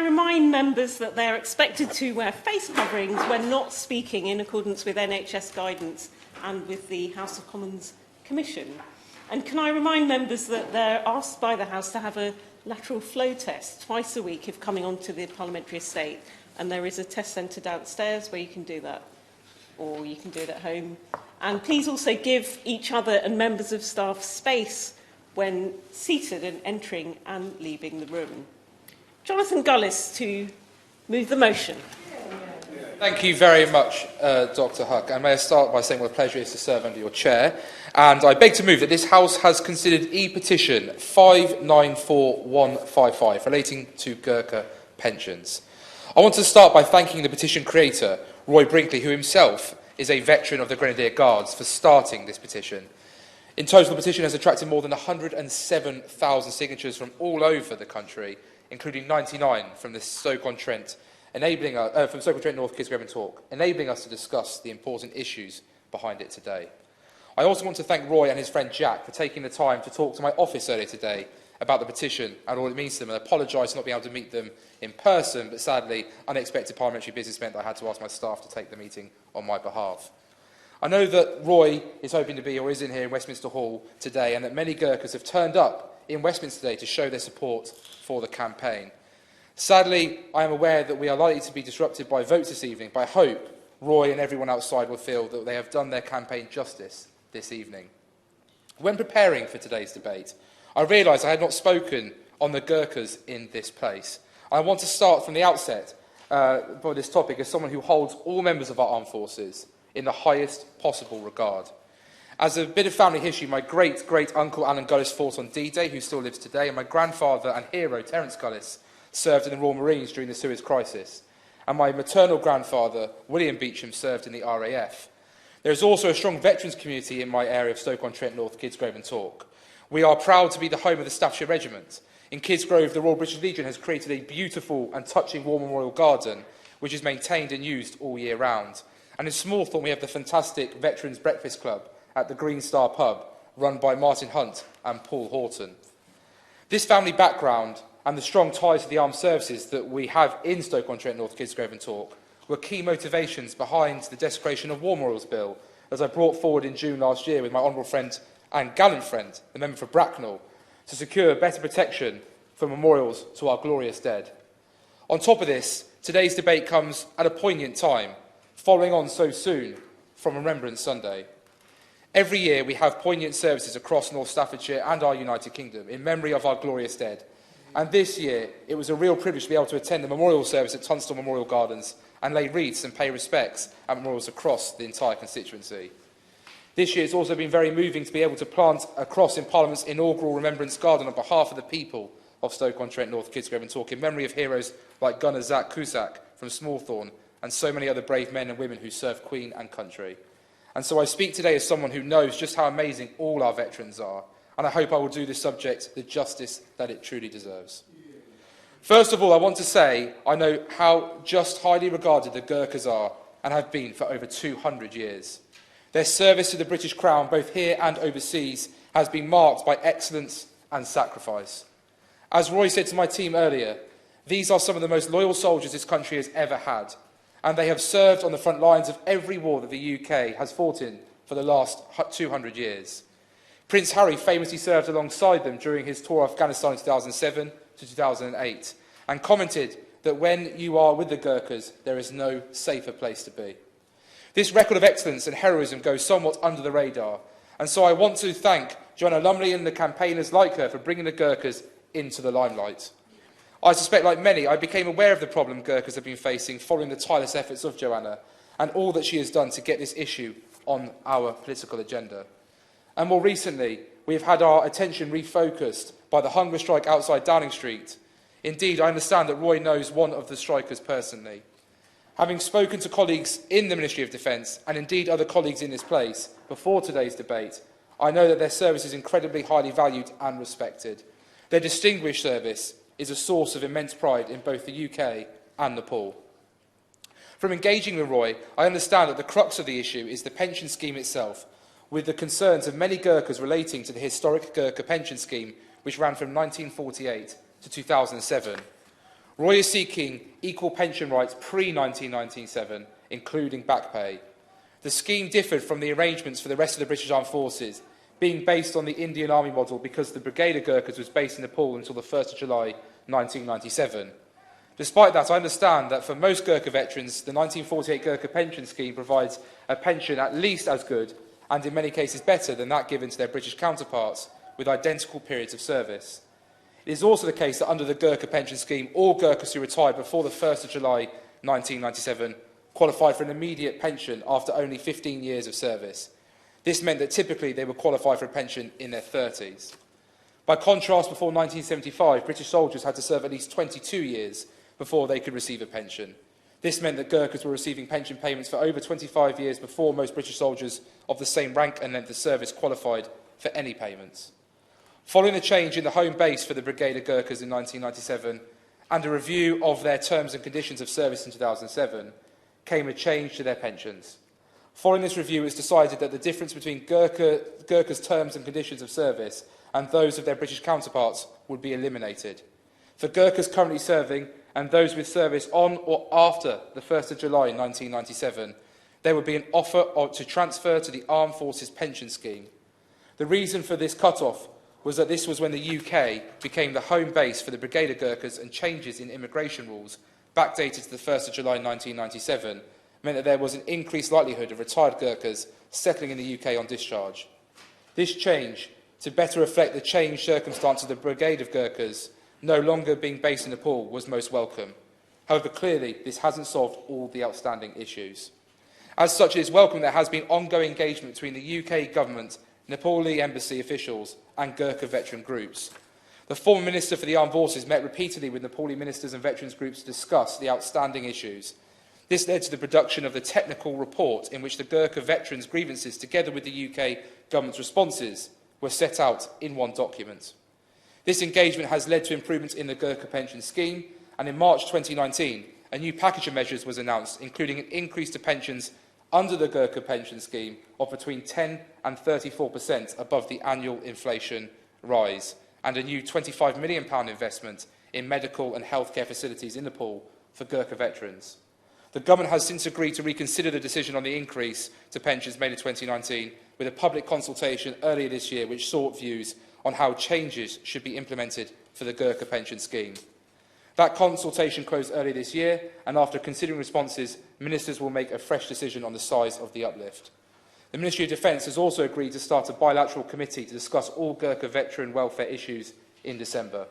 remind members that they're expected to wear face coverings when not speaking in accordance with NHS guidance and with the House of Commons Commission? And can I remind members that they're asked by the House to have a lateral flow test twice a week if coming onto the parliamentary estate, and there is a test centre downstairs where you can do that, or you can do it at home. And please also give each other and members of staff space when seated and entering and leaving the room. Jonathan Gullis to move the motion. Thank you very much, Dr. Huck. And may I start by saying what a pleasure it is to serve under your chair. And I beg to move that this House has considered E-petition 594155 relating to Gurkha pensions. I want to start by thanking the petition creator, Roy Brinkley, who himself is a veteran of the Grenadier Guards, for starting this petition. In total, the petition has attracted more than 107,000 signatures from all over the country, including 99 from the Stoke-on-Trent, from Stoke-on-Trent North Kids Grove and Talk, enabling us to discuss the important issues behind it today. I also want to thank Roy and his friend Jack for taking the time to talk to my office earlier today about the petition and all it means to them, and I apologise for not being able to meet them in person, but sadly, unexpected parliamentary business meant that I had to ask my staff to take the meeting on my behalf. I know that Roy is hoping to be, or is in here in Westminster Hall today, and that many Gurkhas have turned up in Westminster today to show their support for the campaign. Sadly, I am aware that we are likely to be disrupted by votes this evening, but I hope Roy and everyone outside will feel that they have done their campaign justice this evening. When preparing for today's debate, I realised I had not spoken on the Gurkhas in this place. I want to start from the outset for this topic as someone who holds all members of our armed forces in the highest possible regard. As a bit of family history, my great-great-uncle Alan Gullis fought on D-Day, who still lives today, and my grandfather and hero Terence Gullis served in the Royal Marines during the Suez Crisis, and my maternal grandfather, William Beecham, served in the RAF. There is also a strong veterans community in my area of Stoke-on-Trent North, Kids Grove and Talk. We are proud to be the home of the Staffordshire Regiment. In Kids Grove, the Royal British Legion has created a beautiful and touching war memorial garden, which is maintained and used all year round. And in Smallthorne, we have the fantastic Veterans Breakfast Club at the Green Star pub, run by Martin Hunt and Paul Horton. This family background and the strong ties to the armed services that we have in Stoke-on-Trent North, Kids Grove and Talk were key motivations behind the desecration of War Memorials Bill, as I brought forward in June last year with my honourable friend and gallant friend, the member for Bracknell, to secure better protection for memorials to our glorious dead. On top of this, today's debate comes at a poignant time, following on so soon from Remembrance Sunday. Every year we have poignant services across North Staffordshire and our United Kingdom in memory of our glorious dead. And this year, it was a real privilege to be able to attend the memorial service at Tunstall Memorial Gardens and lay wreaths and pay respects at memorials across the entire constituency. This year, it's also been very moving to be able to plant a cross in Parliament's inaugural Remembrance Garden on behalf of the people of Stoke-on-Trent North, Kids Grove and Talk, in memory of heroes like Gunner Zach Cusack from Smallthorne and so many other brave men and women who served Queen and country. And so I speak today as someone who knows just how amazing all our veterans are, and I hope I will do this subject the justice that it truly deserves. First of all, I want to say I know how just highly regarded the Gurkhas are and have been for over 200 years. Their service to the British Crown, both here and overseas, has been marked by excellence and sacrifice. As Roy said to my team earlier, these are some of the most loyal soldiers this country has ever had, and they have served on the front lines of every war that the UK has fought in for the last 200 years. Prince Harry famously served alongside them during his tour of Afghanistan in 2007 to 2008, and commented that when you are with the Gurkhas, there is no safer place to be. This record of excellence and heroism goes somewhat under the radar, and so I want to thank Joanna Lumley and the campaigners like her for bringing the Gurkhas into the limelight. I suspect, like many, I became aware of the problem Gurkhas have been facing following the tireless efforts of Joanna and all that she has done to get this issue on our political agenda. And more recently, we have had our attention refocused by the hunger strike outside Downing Street. Indeed, I understand that Roy knows one of the strikers personally. Having spoken to colleagues in the Ministry of Defence, and indeed other colleagues in this place, before today's debate, I know that their service is incredibly highly valued and respected. Their distinguished service is a source of immense pride in both the UK and Nepal. From engaging with Roy, I understand that the crux of the issue is the pension scheme itself, with the concerns of many Gurkhas relating to the historic Gurkha pension scheme, which ran from 1948 to 2007. Roy is seeking equal pension rights pre-1997, including back pay. The scheme differed from the arrangements for the rest of the British Armed Forces, being based on the Indian Army model because the Brigade of Gurkhas was based in Nepal until the 1st of July 1997. Despite that, I understand that for most Gurkha veterans, the 1948 Gurkha pension scheme provides a pension at least as good, and in many cases better, than that given to their British counterparts with identical periods of service. It is also the case that under the Gurkha pension scheme, all Gurkhas who retired before the 1st of July 1997 qualified for an immediate pension after only 15 years of service. This meant that typically they would qualify for a pension in their 30s. By contrast, before 1975, British soldiers had to serve at least 22 years before they could receive a pension. This meant that Gurkhas were receiving pension payments for over 25 years before most British soldiers of the same rank and length of service qualified for any payments. Following the change in the home base for the Brigade of Gurkhas in 1997 and a review of their terms and conditions of service in 2007, came a change to their pensions. Following this review, it was decided that the difference between Gurkhas' terms and conditions of service and those of their British counterparts would be eliminated. For Gurkhas currently serving and those with service on or after the 1st of July 1997, there would be an offer to transfer to the Armed Forces Pension Scheme. The reason for this cut-off was that this was when the UK became the home base for the Brigade of Gurkhas, and changes in immigration rules, backdated to the 1st of July 1997, meant that there was an increased likelihood of retired Gurkhas settling in the UK on discharge. This change, to better reflect the changed circumstances of the Brigade of Gurkhas no longer being based in Nepal, was most welcome. However, clearly, this hasn't solved all the outstanding issues. As such, it is welcome there has been ongoing engagement between the UK government, Nepali embassy officials and Gurkha veteran groups. The former Minister for the Armed Forces met repeatedly with Nepali ministers and veterans groups to discuss the outstanding issues. This led to the production of the technical report in which the Gurkha veterans' grievances, together with the UK government's responses, were set out in one document. This engagement has led to improvements in the Gurkha pension scheme, and in March 2019, a new package of measures was announced, including an increase to pensions under the Gurkha pension scheme of between 10 and 34% above the annual inflation rise, and a new £25 million investment in medical and healthcare facilities in Nepal for Gurkha veterans. The government has since agreed to reconsider the decision on the increase to pensions made in 2019, with a public consultation earlier this year which sought views on how changes should be implemented for the Gurkha pension scheme. That consultation closed earlier this year, and after considering responses, ministers will make a fresh decision on the size of the uplift. The Ministry of Defence has also agreed to start a bilateral committee to discuss all Gurkha veteran welfare issues in December.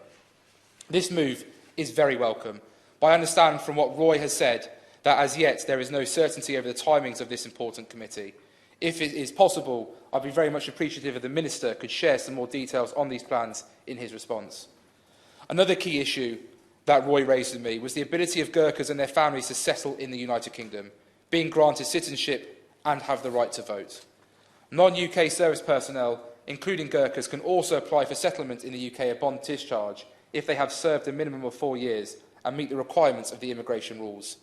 This move is very welcome, but I understand from what Roy has said that as yet there is no certainty over the timings of this important committee. If it is possible, I'd be very much appreciative if the Minister could share some more details on these plans in his response. Another key issue that Roy raised with me was the ability of Gurkhas and their families to settle in the United Kingdom, being granted citizenship and have the right to vote. Non-UK service personnel, including Gurkhas, can also apply for settlement in the UK upon discharge if they have served a minimum of 4 years and meet the requirements of the immigration rules.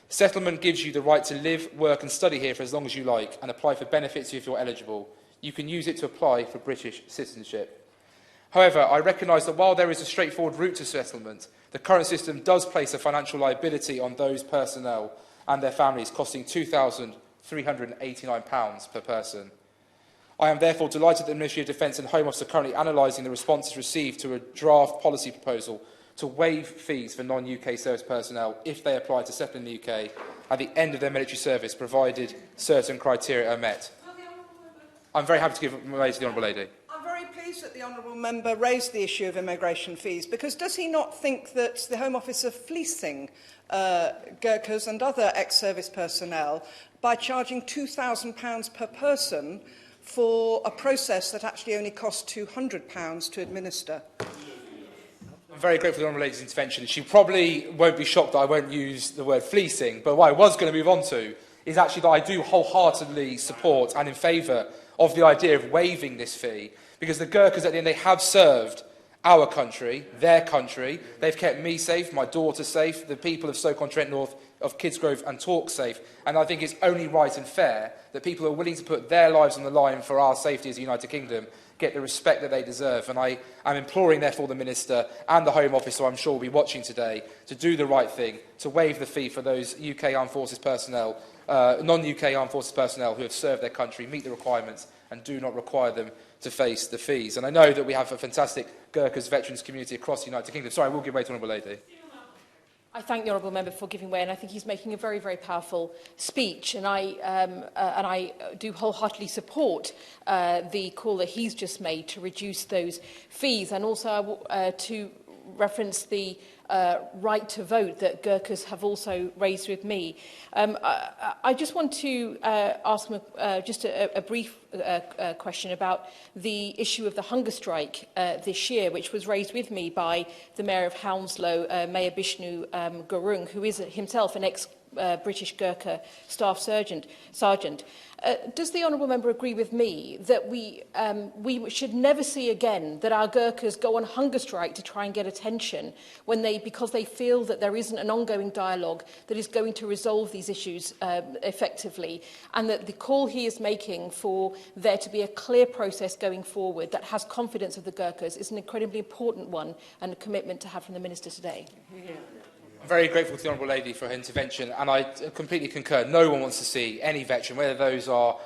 Settlement gives you the right to live, work and study here for as long as you like and apply for benefits if you're eligible. You can use it to apply for British citizenship. However, I recognise that while there is a straightforward route to settlement, the current system does place a financial liability on those personnel and their families, costing £2,389 per person. I am therefore delighted that the Ministry of Defence and Home Office are currently analysing the responses received to a draft policy proposal to waive fees for non-UK service personnel if they apply to settle in the UK at the end of their military service, provided certain criteria are met. I'm very happy to give way to the Honourable Lady. I'm very pleased that the Honourable Member raised the issue of immigration fees, because does he not think that the Home Office are fleecing Gurkhas and other ex-service personnel by charging £2,000 per person for a process that actually only costs £200 to administer? I'm very grateful for the Honourable Lady's intervention. She probably won't be shocked that I won't use the word fleecing, but what I was going to move on to is actually that I do wholeheartedly support and in favour of the idea of waiving this fee, because the Gurkhas at the end, they have served our country, their country. They've kept me safe, my daughter safe, the people of Stoke-on-Trent North, of Kidsgrove and Torque safe, and I think it's only right and fair that people who are willing to put their lives on the line for our safety as the United Kingdom get the respect that they deserve. And I am imploring, therefore, the Minister and the Home Office, who I'm sure will be watching today, to do the right thing, to waive the fee for those UK Armed Forces personnel, non-UK Armed Forces personnel who have served their country, meet the requirements, and do not require them to face the fees. And I know that we have a fantastic Gurkhas veterans community across the United Kingdom. Sorry, I will give way to Honourable Lady. I thank the Honourable Member for giving way, and I think he's making a very, very powerful speech. And I do wholeheartedly support the call that he's just made to reduce those fees, and also to reference the right to vote that Gurkhas have also raised with me. I just want to ask him just a brief question about the issue of the hunger strike this year, which was raised with me by the Mayor of Hounslow, Mayor Bishnu Gurung, who is himself an ex-British Gurkha staff sergeant. Does the Honourable Member agree with me that we should never see again that our Gurkhas go on hunger strike to try and get attention because they feel that there isn't an ongoing dialogue that is going to resolve these issues effectively, and that the call he is making for there to be a clear process going forward that has confidence of the Gurkhas is an incredibly important one and a commitment to have from the Minister today? Yeah. I'm very grateful to the Honourable Lady for her intervention, and I completely concur. No one wants to see any veteran, whether those are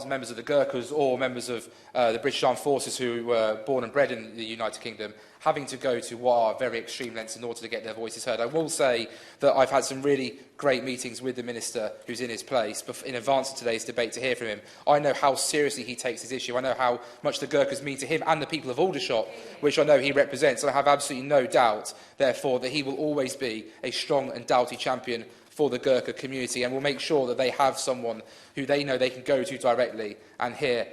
members of the Gurkhas or members of the British Armed Forces who were born and bred in the United Kingdom, having to go to what are very extreme lengths in order to get their voices heard. I will say that I've had some really great meetings with the Minister who's in his place in advance of today's debate to hear from him. I know how seriously he takes his issue. I know how much the Gurkhas mean to him and the people of Aldershot, which I know he represents. And I have absolutely no doubt, therefore, that he will always be a strong and doughty champion for the Gurkha community, and will make sure that they have someone who they know they can go to directly and hear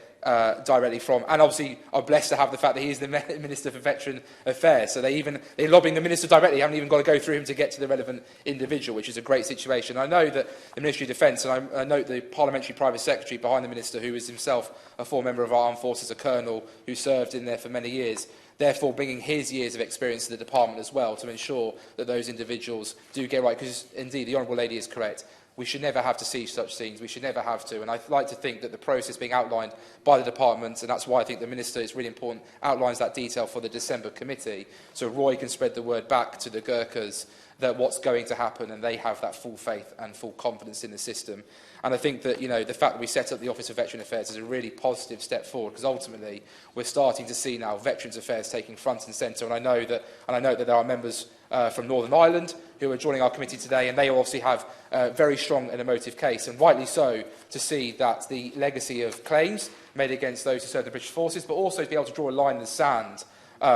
directly from. And obviously are blessed to have the fact that he is the Minister for Veteran Affairs. So they're lobbying the Minister directly. You haven't even got to go through him to get to the relevant individual, which is a great situation. I know that the Ministry of Defence, and I note the Parliamentary Private Secretary behind the Minister, who is himself a former member of our armed forces, a colonel who served in there for many years, therefore bringing his years of experience to the department as well to ensure that those individuals do get right. Because indeed, the Honourable Lady is correct. We should never have to see such things. We should never have to. And I'd like to think that the process being outlined by the department, and that's why I think the Minister, is really important, outlines that detail for the December committee, so Roy can spread the word back to the Gurkhas that what's going to happen, and they have that full faith and full confidence in the system. And I think that, the fact that we set up the Office of Veteran Affairs is a really positive step forward, because ultimately we're starting to see now Veterans Affairs taking front and centre. And I know that there are members from Northern Ireland who are joining our committee today, and they obviously have a very strong and emotive case, and rightly so, to see that the legacy of claims made against those who served the British forces, but also to be able to draw a line in the sand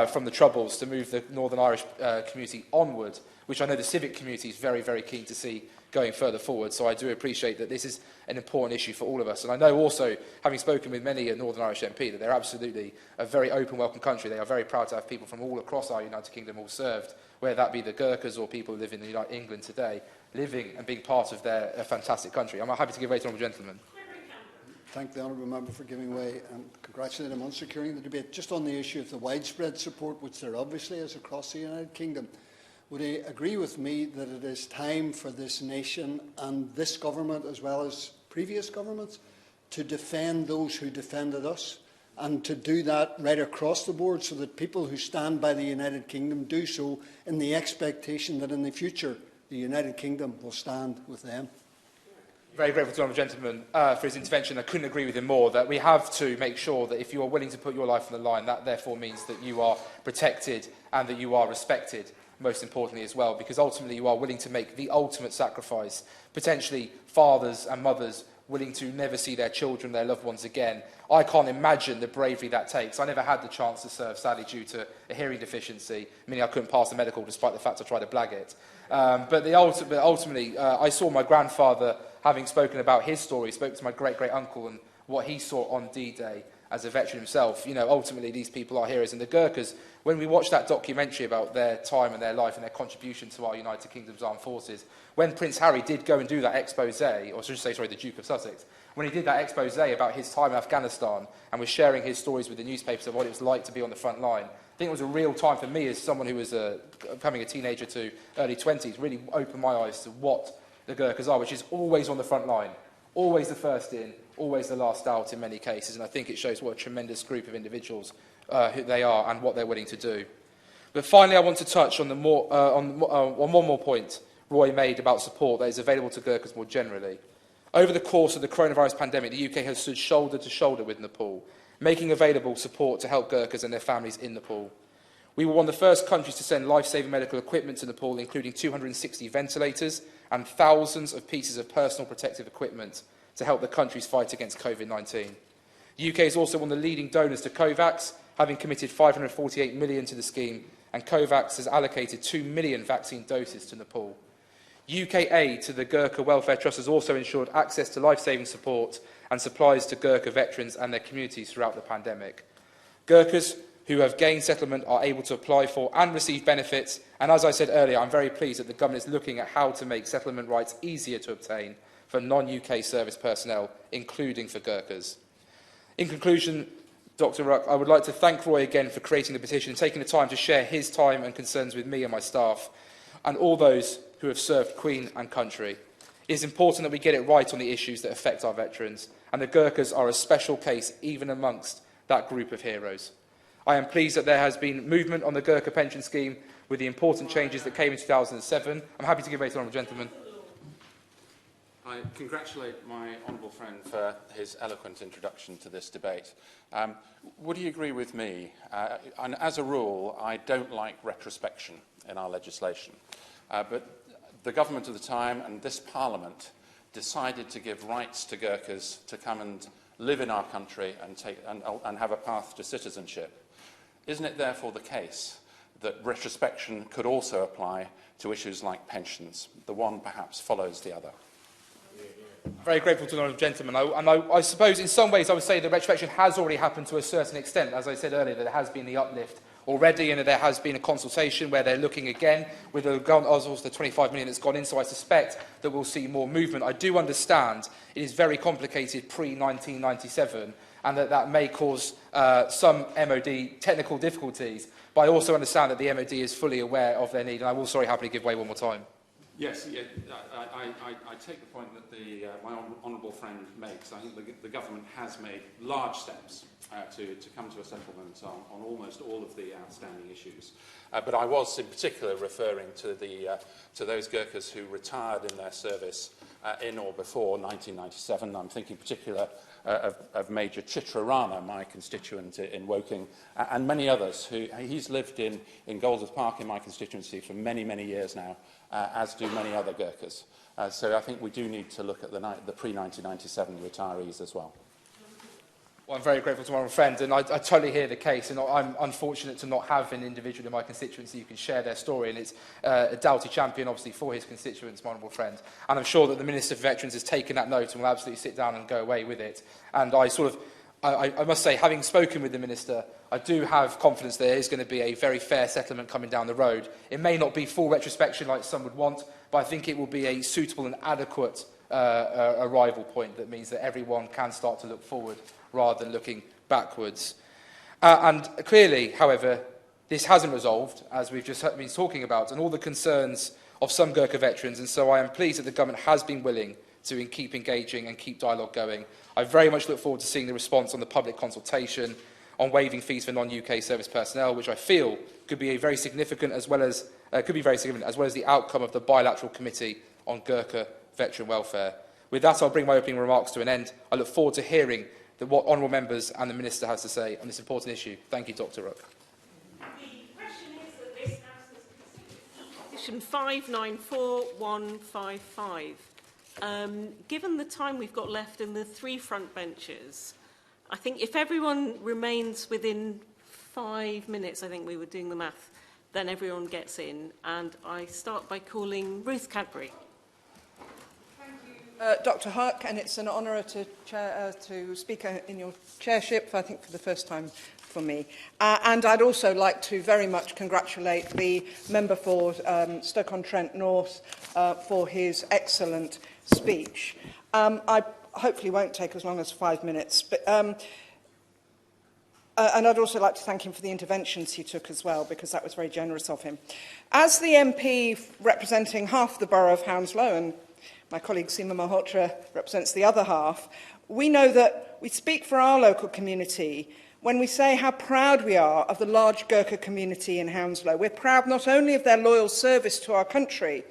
from the Troubles to move the Northern Irish community onward, which I know the civic community is very, very keen to see going further forward. So I do appreciate that this is an important issue for all of us. And I know also, having spoken with many a Northern Irish MP, that they're absolutely a very open, welcome country. They are very proud to have people from all across our United Kingdom all served, whether that be the Gurkhas or people who live in England today, living and being part of their fantastic country. I'm happy to give way to the Honourable Gentleman. Thank the Honourable Member for giving way and congratulate him on securing the debate. Just on the issue of the widespread support, which there obviously is across the United Kingdom, would he agree with me that it is time for this nation and this government, as well as previous governments, to defend those who defended us, and to do that right across the board, so that people who stand by the United Kingdom do so in the expectation that in the future the United Kingdom will stand with them? Very grateful to the Honourable Gentleman for his intervention. I couldn't agree with him more, that we have to make sure that if you are willing to put your life on the line, that therefore means that you are protected and that you are respected, most importantly as well, because ultimately you are willing to make the ultimate sacrifice, potentially fathers and mothers willing to never see their children, their loved ones again. I can't imagine the bravery that takes. I never had the chance to serve, sadly, due to a hearing deficiency, meaning I couldn't pass the medical despite the fact I tried to blag it. But ultimately, I saw my grandfather, having spoken about his story, spoke to my great-great-uncle and what he saw on D-Day as a veteran himself. Ultimately, these people are heroes. And the Gurkhas, when we watched that documentary about their time and their life and their contribution to our United Kingdom's armed forces, when Prince Harry did go and do that expose, or I should say, sorry, the Duke of Sussex, when he did that expose about his time in Afghanistan and was sharing his stories with the newspapers of what it was like to be on the front line, I think it was a real time for me, as someone who was becoming a teenager to early 20s, really opened my eyes to what the Gurkhas are, which is always on the front line, Always the first in, always the last out in many cases, and I think it shows what a tremendous group of individuals who they are and what they're willing to do. But finally, I want to touch on, on one more point Roy made about support that is available to Gurkhas more generally. Over the course of the coronavirus pandemic, the UK has stood shoulder to shoulder with Nepal, making available support to help Gurkhas and their families in Nepal. We were one of the first countries to send life-saving medical equipment to Nepal, including 260 ventilators and thousands of pieces of personal protective equipment to help the country's fight against COVID-19. The UK is also one of the leading donors to COVAX, having committed $548 million to the scheme, and COVAX has allocated 2 million vaccine doses to Nepal. UK aid to the Gurkha Welfare Trust has also ensured access to life-saving support and supplies to Gurkha veterans and their communities throughout the pandemic. Gurkhas who have gained settlement are able to apply for and receive benefits, and as I said earlier, I'm very pleased that the government is looking at how to make settlement rights easier to obtain for non-UK service personnel, including for Gurkhas. In conclusion, Dr Ruck, I would like to thank Roy again for creating the petition and taking the time to share his time and concerns with me and my staff, and all those who have served Queen and country. It is important that we get it right on the issues that affect our veterans, and the Gurkhas are a special case even amongst that group of heroes. I am pleased that there has been movement on the Gurkha pension scheme with the important changes that came in 2007. I'm happy to give way to the honourable gentleman. I congratulate my honourable friend for his eloquent introduction to this debate. Would he agree with me? And as a rule, I don't like retrospection in our legislation. But the government of the time and this Parliament decided to give rights to Gurkhas to come and live in our country and have a path to citizenship. Isn't it therefore the case that retrospection could also apply to issues like pensions? The one perhaps follows the other. Very grateful to the honourable gentleman. I suppose in some ways I would say that retrospection has already happened to a certain extent. As I said earlier, there has been the uplift already, and there has been a consultation where they're looking again with the 25 million that's gone in, so I suspect that we'll see more movement. I do understand it is very complicated pre-1997 and that may cause some MOD technical difficulties, but I also understand that the MOD is fully aware of their need, and I will happily give way one more time. Yes, I take the point that my honourable friend makes. I think the government has made large steps to come to a settlement on almost all of the outstanding issues. But I was in particular referring to those Gurkhas who retired in their service in or before 1997. I'm thinking in particular of Major Chitra Rana, my constituent in Woking, and many others. He's lived in Goldsworth Park in my constituency for many, many years now, as do many other Gurkhas. So I think we do need to look at the pre-1997 retirees as well. Well, I'm very grateful to my friend, and I totally hear the case, and I'm unfortunate to not have an individual in my constituency who can share their story, and it's a doughty champion, obviously, for his constituents, my honourable friend. And I'm sure that the Minister for Veterans has taken that note and will absolutely sit down and go away with it. And I must say, having spoken with the Minister, I do have confidence there is going to be a very fair settlement coming down the road. It may not be full retrospection like some would want, but I think it will be a suitable and adequate arrival point that means that everyone can start to look forward rather than looking backwards. And clearly, however, this hasn't resolved, as we've just been talking about, and all the concerns of some Gurkha veterans, and so I am pleased that the government has been willing to keep engaging and keep dialogue going. I very much look forward to seeing the response on the public consultation on waiving fees for non-UK service personnel, which I feel could be very significant, as well as the outcome of the bilateral committee on Gurkha veteran welfare. With that, I'll bring my opening remarks to an end. I look forward to hearing what honourable members and the Minister has to say on this important issue. Thank you, Dr Ruck. The question is that this House has considered petition 594155. Given the time we've got left in the three front benches, I think if everyone remains within 5 minutes, I think we were doing the math, then everyone gets in. And I start by calling Ruth Cadbury. Dr Huck, and it's an honour to speak in your chairship, I think for the first time for me. And I'd also like to very much congratulate the member for Stoke-on-Trent North for his excellent speech. I hopefully won't take as long as 5 minutes, but and I'd also like to thank him for the interventions he took as well, because that was very generous of him. As the MP representing half the borough of Hounslow, and my colleague Seema Malhotra represents the other half, we know that we speak for our local community when we say how proud we are of the large Gurkha community in Hounslow. We're proud not only of their loyal service to our country,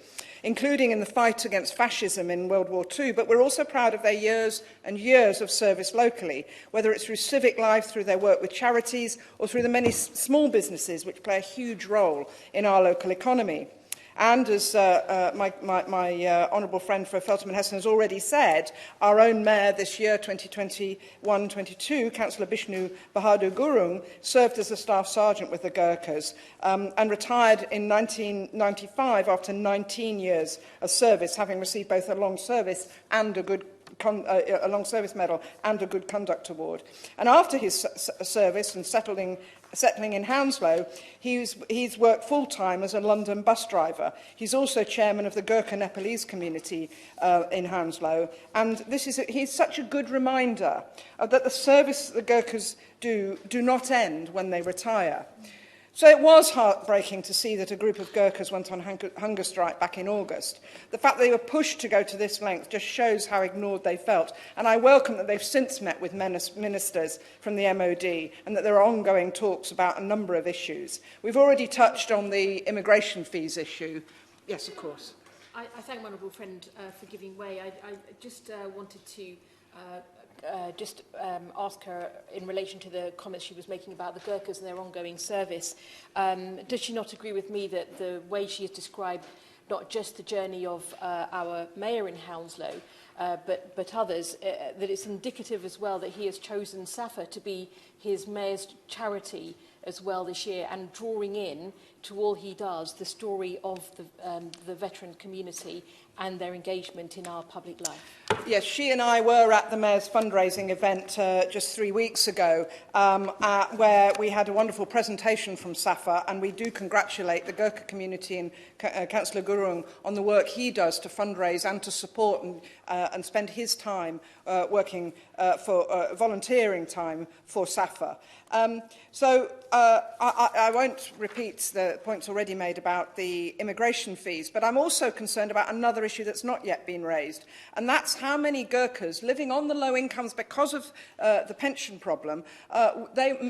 including in the fight against fascism in World War II, but we're also proud of their years and years of service locally, whether it's through civic life, through their work with charities, or through the many small businesses which play a huge role in our local economy. And as my honourable friend for Feltham and Heston has already said, our own mayor this year, 2021-22, Councillor Bishnu Bahadur Gurung, served as a staff sergeant with the Gurkhas and retired in 1995 after 19 years of service, having received both a long service and a long service medal and a good conduct award. And after his service and settling in Hounslow, he's worked full-time as a London bus driver. He's also chairman of the Gurkha Nepalese community in Hounslow. And he's such a good reminder that the service the Gurkhas do not end when they retire. So it was heartbreaking to see that a group of Gurkhas went on hunger strike back in August. The fact that they were pushed to go to this length just shows how ignored they felt. And I welcome that they've since met with ministers from the MOD and that there are ongoing talks about a number of issues. We've already touched on the immigration fees issue. Yes, of course. I thank my honourable friend for giving way. I just wanted to ask her in relation to the comments she was making about the Gurkhas and their ongoing service. Does she not agree with me that the way she has described not just the journey of our mayor in Hounslow, but others, that it's indicative as well that he has chosen SAFA to be his mayor's charity as well this year, and drawing in to all he does the story of the veteran community and their engagement in our public life? Yes, she and I were at the Mayor's fundraising event just 3 weeks ago, where we had a wonderful presentation from SAFA, and we do congratulate the Gurkha community and Councillor Gurung on the work he does to fundraise and to support and spend his time working volunteering time for SAFA. I won't repeat the points already made about the immigration fees, but I'm also concerned about another issue that's not yet been raised, and that's how many Gurkhas living on the low incomes because of the pension problem,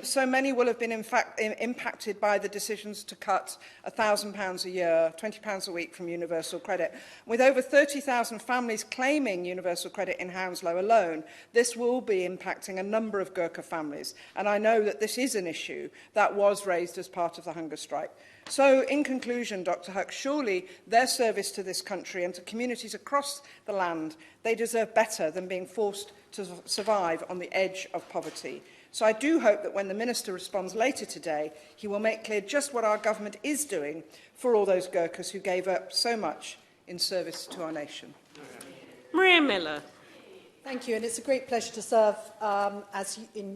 so many will have been in fact impacted by the decisions to cut £1,000 a year, £20 a week from universal credit. With over 30,000 families claiming universal credit in Hounslow alone, this will be impacting a number of Gurkha families, and I know that this is an issue that was raised as part of the hunger strike. So, in conclusion, Dr. Huck, surely their service to this country and to communities across the land, they deserve better than being forced to survive on the edge of poverty. So I do hope that when the Minister responds later today, he will make clear just what our government is doing for all those Gurkhas who gave up so much in service to our nation. Maria Miller. Thank you, and it's a great pleasure to serve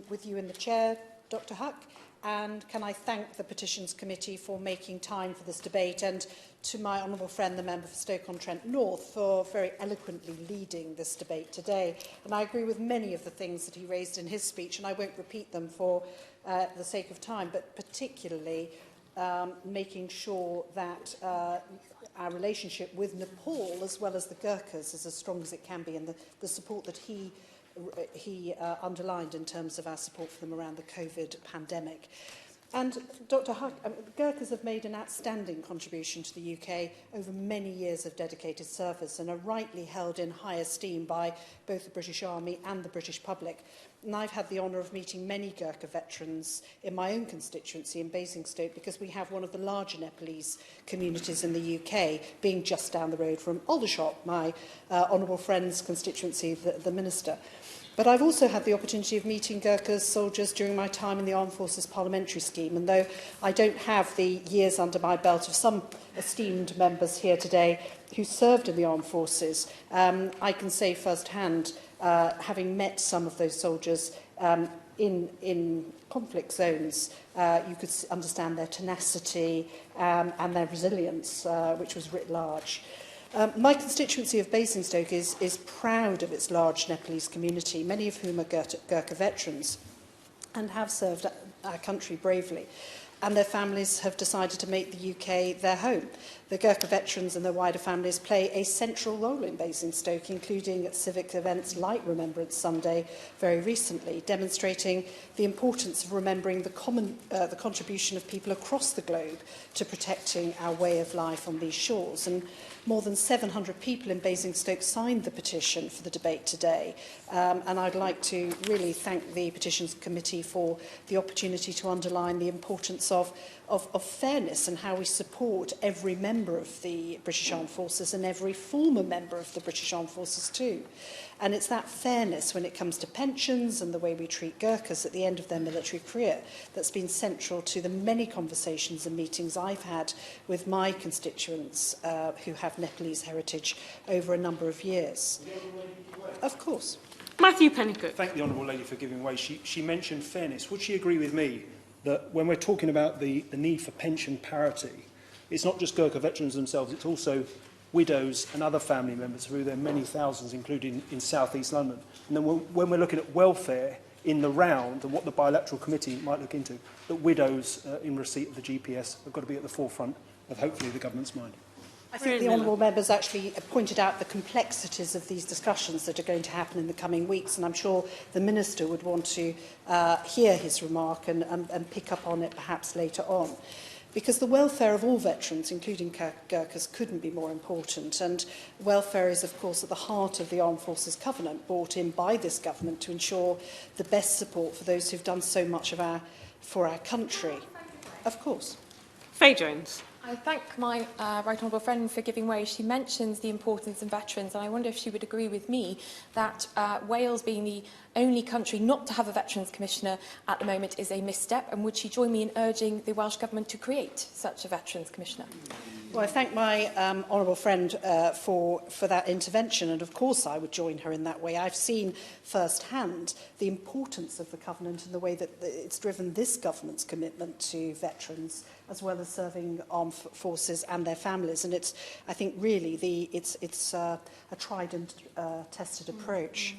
with you in the chair, Dr. Huck. And can I thank the Petitions Committee for making time for this debate, and to my honourable friend, the member for Stoke-on-Trent North, for very eloquently leading this debate today. And I agree with many of the things that he raised in his speech, and I won't repeat them for the sake of time, but particularly making sure that our relationship with Nepal, as well as the Gurkhas, is as strong as it can be, and the support that he underlined in terms of our support for them around the COVID pandemic. And Dr. Huck, Gurkhas have made an outstanding contribution to the UK over many years of dedicated service and are rightly held in high esteem by both the British Army and the British public. And I've had the honour of meeting many Gurkha veterans in my own constituency in Basingstoke, because we have one of the larger Nepalese communities in the UK, being just down the road from Aldershot, my honourable friend's constituency, the Minister. But I've also had the opportunity of meeting Gurkha soldiers during my time in the Armed Forces Parliamentary Scheme, and though I don't have the years under my belt of some esteemed members here today who served in the Armed Forces, I can say firsthand, having met some of those soldiers in conflict zones, you could understand their tenacity and their resilience, which was writ large. My constituency of Basingstoke is proud of its large Nepalese community, many of whom are Gurkha veterans and have served our country bravely. and their families have decided to make the UK their home. The Gurkha veterans and their wider families play a central role in Basingstoke, including at civic events like Remembrance Sunday very recently, demonstrating the importance of remembering the contribution of people across the globe to protecting our way of life on these shores. And more than 700 people in Basingstoke signed the petition for the debate today. And I'd like to really thank the Petitions Committee for the opportunity to underline the importance of fairness and how we support every member of the British Armed Forces and every former member of the British Armed Forces too. And it's that fairness when it comes to pensions and the way we treat Gurkhas at the end of their military career that's been central to the many conversations and meetings I've had with my constituents who have Nepalese heritage over a number of years. Of course. Matthew Pennicook. Thank the Honourable Lady for giving way. She mentioned fairness. Would she agree with me that when we're talking about the need for pension parity, it's not just Gurkha veterans themselves, it's also widows and other family members, who there are many thousands, including in South East London. And then when we're looking at welfare in the round and what the bilateral committee might look into, that widows in receipt of the GPS have got to be at the forefront of hopefully the government's mind. I think the honourable members actually pointed out the complexities of these discussions that are going to happen in the coming weeks, and I'm sure the Minister would want to hear his remark and pick up on it perhaps later on. Because the welfare of all veterans, including Gurkhas, couldn't be more important. And welfare is, of course, at the heart of the Armed Forces Covenant, brought in by this government to ensure the best support for those who've done so much for our country. Of course. Faye Jones. I thank my right honourable friend for giving way. She mentions the importance of veterans, and I wonder if she would agree with me that Wales, being the only country not to have a Veterans Commissioner at the moment, is a misstep, and would she join me in urging the Welsh Government to create such a Veterans Commissioner? Well, I thank my honourable friend for that intervention, and of course I would join her in that way. I've seen firsthand the importance of the Covenant and the way that it's driven this government's commitment to veterans, as well as serving armed forces and their families. And it's, I think, really it's a tried and tested approach.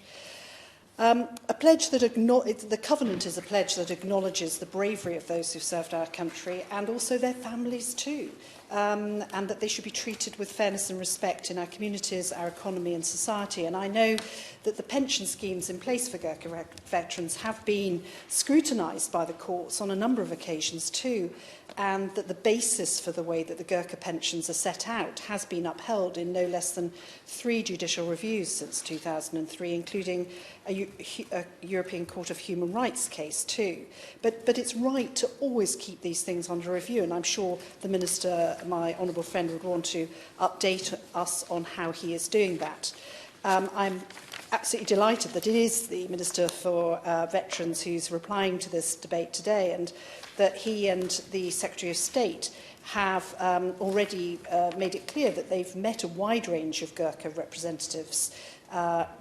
A pledge that the Covenant is a pledge that acknowledges the bravery of those who served our country and also their families too, and that they should be treated with fairness and respect in our communities, our economy and society. And I know that the pension schemes in place for Gurkha veterans have been scrutinised by the courts on a number of occasions too, and that the basis for the way that the Gurkha pensions are set out has been upheld in no less than 3 judicial reviews since 2003, including a European Court of Human Rights case too. But it's right to always keep these things under review, and I'm sure the Minister, my honourable friend, would want to update us on how he is doing that. I'm absolutely delighted that it is the Minister for Veterans who's replying to this debate today, and that he and the Secretary of State have already made it clear that they've met a wide range of Gurkha representatives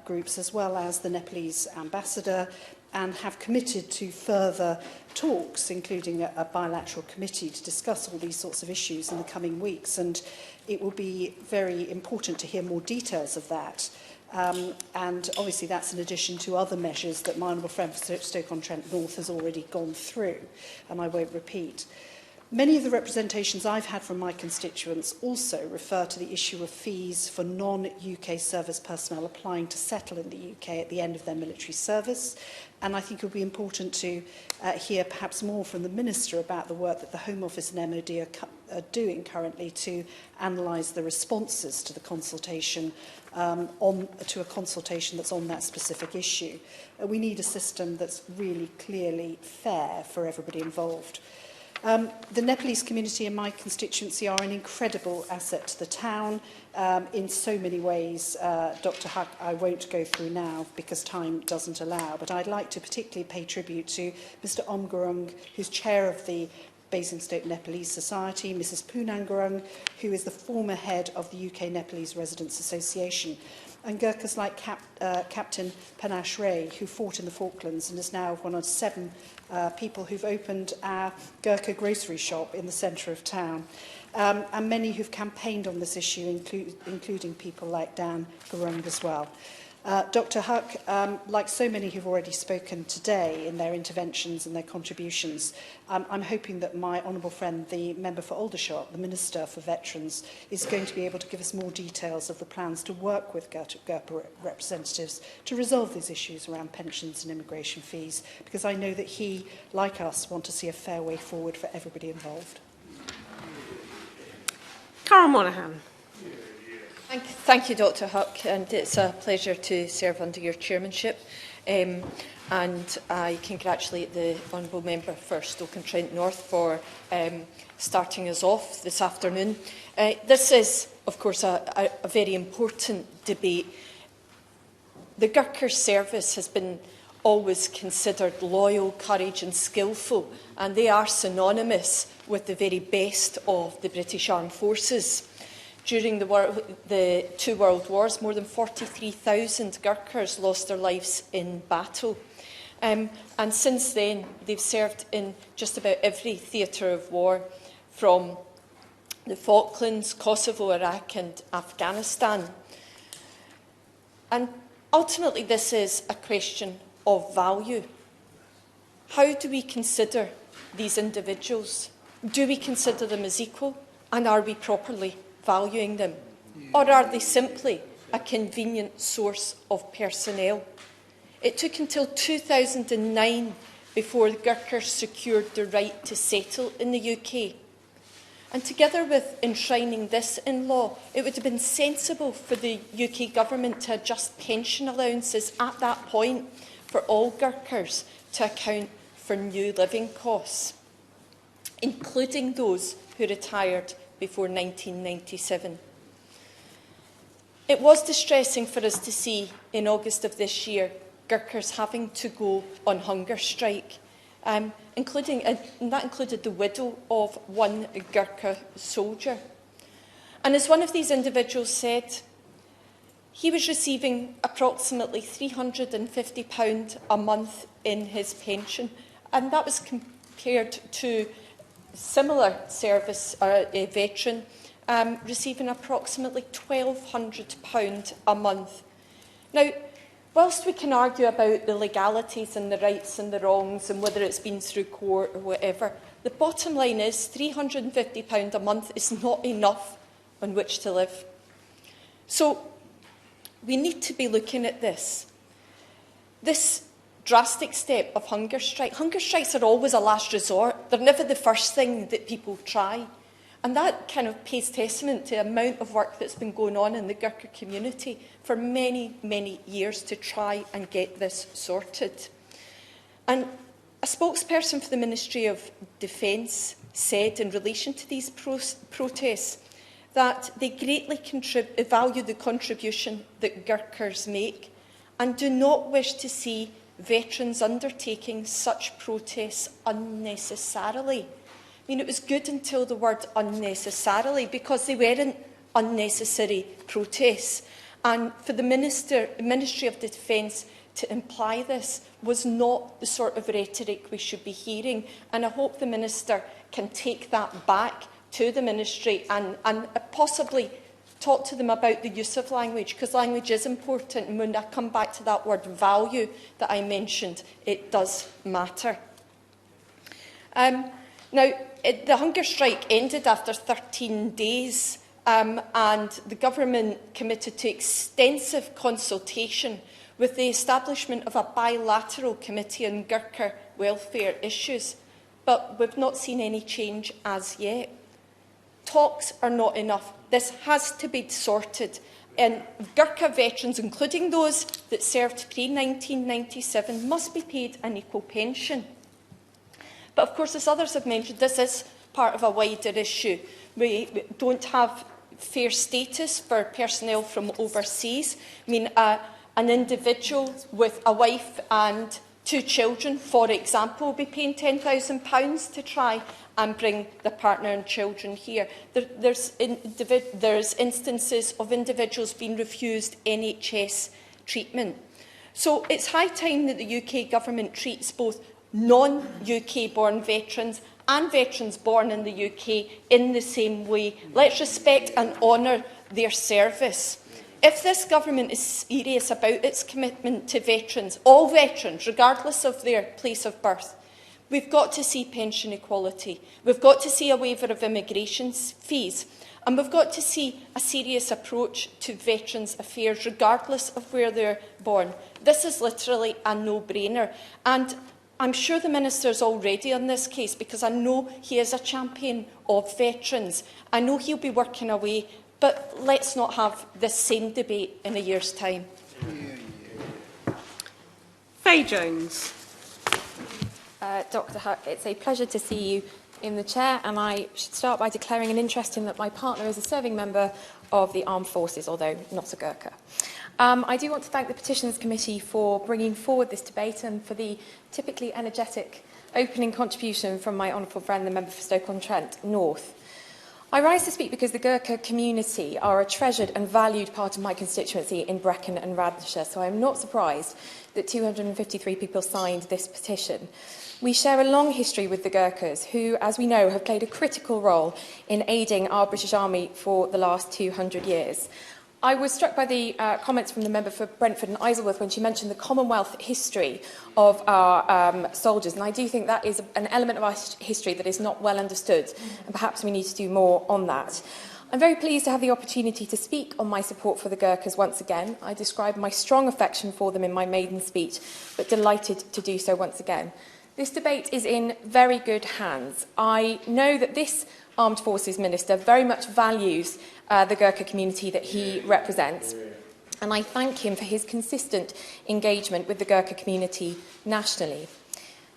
groups, as well as the Nepalese ambassador, and have committed to further talks, including a bilateral committee, to discuss all these sorts of issues in the coming weeks. And it will be very important to hear more details of that. And obviously that's in addition to other measures that my honourable friend for Stoke-on-Trent North has already gone through, and I won't repeat. Many of the representations I've had from my constituents also refer to the issue of fees for non-UK service personnel applying to settle in the UK at the end of their military service. And I think it would be important to hear perhaps more from the Minister about the work that the Home Office and MOD are doing currently to analyse the responses to the consultation, to a consultation that's on that specific issue. We need a system that's really clearly fair for everybody involved. The Nepalese community in my constituency are an incredible asset to the town in so many ways. Dr. Huck, I won't go through now because time doesn't allow, but I'd like to particularly pay tribute to Mr. Gurkha, who's chair of the Basingstoke Nepalese Society, Mrs. Poonam Gurkha, who is the former head of the UK Nepalese Residents Association, and Gurkhas like Captain Panache Ray, who fought in the Falklands and is now one of 7 people who've opened our Gurkha grocery shop in the centre of town, and many who've campaigned on this issue, including people like Dan Gurung as well. Dr Huck, like so many who've already spoken today in their interventions and their contributions, I'm hoping that my honourable friend, the member for Aldershot, the Minister for Veterans, is going to be able to give us more details of the plans to work with Gurkha representatives to resolve these issues around pensions and immigration fees, because I know that he, like us, want to see a fair way forward for everybody involved. Carol Monaghan. Thank you, Dr Huck, and it's a pleasure to serve under your chairmanship. And I congratulate the Honourable Member for Stoke-on-Trent North for starting us off this afternoon. This is, of course, a very important debate. The Gurkha service has been always considered loyal, courage and skillful, and they are synonymous with the very best of the British Armed Forces. During the two world wars, more than 43,000 Gurkhas lost their lives in battle. And since then, they've served in just about every theatre of war, from the Falklands, Kosovo, Iraq and Afghanistan. And ultimately, this is a question of value. How do we consider these individuals? Do we consider them as equal? And are we properly valuing them? Or are they simply a convenient source of personnel? It took until 2009 before the Gurkhas secured the right to settle in the UK. And together with enshrining this in law, it would have been sensible for the UK government to adjust pension allowances at that point for all Gurkhas to account for new living costs, including those who retired before 1997. It was distressing for us to see in August of this year Gurkhas having to go on hunger strike, and that included the widow of one Gurkha soldier. And as one of these individuals said, he was receiving approximately £350 a month in his pension, and that was compared to similar service, a veteran, receiving approximately £1,200 a month. Now, whilst we can argue about the legalities and the rights and the wrongs and whether it's been through court or whatever, the bottom line is £350 a month is not enough on which to live. So we need to be looking at this. This drastic step of hunger strike. Hunger strikes are always a last resort. They're never the first thing that people try. And that kind of pays testament to the amount of work that's been going on in the Gurkha community for many, many years to try and get this sorted. And a spokesperson for the Ministry of Defence said in relation to these protests that they greatly value the contribution that Gurkhas make and do not wish to see veterans undertaking such protests unnecessarily. I mean, it was good until the word unnecessarily, because they weren't unnecessary protests. And for the Ministry of Defence to imply this was not the sort of rhetoric we should be hearing. And I hope the Minister can take that back to the Ministry and possibly talk to them about the use of language, because language is important. And when I come back to that word value that I mentioned, it does matter. Now, the hunger strike ended after 13 days, and the government committed to extensive consultation with the establishment of a bilateral committee on Gurkha welfare issues. But we've not seen any change as yet. Talks are not enough. This has to be sorted. And Gurkha veterans, including those that served pre-1997, must be paid an equal pension. But of course, as others have mentioned, this is part of a wider issue. We don't have fair status for personnel from overseas. I mean, an individual with a wife and 2 children, for example, will be paying £10,000 to try and bring the partner and children here. There's instances of individuals being refused NHS treatment. So it's high time that the UK government treats both non-UK born veterans and veterans born in the UK in the same way. Let's respect and honour their service. If this government is serious about its commitment to veterans, all veterans, regardless of their place of birth, we've got to see pension equality. We've got to see a waiver of immigration fees. And we've got to see a serious approach to veterans' affairs, regardless of where they're born. This is literally a no-brainer. And I'm sure the Minister's already on this case, because I know he is a champion of veterans. I know he'll be working away, but let's not have this same debate in a year's time. Faye Jones. Dr Huck, it's a pleasure to see you in the chair, and I should start by declaring an interest in that my partner is a serving member of the Armed Forces, although not a Gurkha. I do want to thank the Petitions Committee for bringing forward this debate and for the typically energetic opening contribution from my honourable friend, the member for Stoke-on-Trent North. I rise to speak because the Gurkha community are a treasured and valued part of my constituency in Brecon and Radnorshire, so I am not surprised that 253 people signed this petition. We share a long history with the Gurkhas, who, as we know, have played a critical role in aiding our British Army for the last 200 years. I was struck by the comments from the member for Brentford and Isleworth when she mentioned the Commonwealth history of our soldiers, and I do think that is an element of our history that is not well understood, and perhaps we need to do more on that. I'm very pleased to have the opportunity to speak on my support for the Gurkhas once again. I described my strong affection for them in my maiden speech, but delighted to do so once again. This debate is in very good hands. I know that this Armed Forces Minister very much values the Gurkha community that he represents, and I thank him for his consistent engagement with the Gurkha community nationally.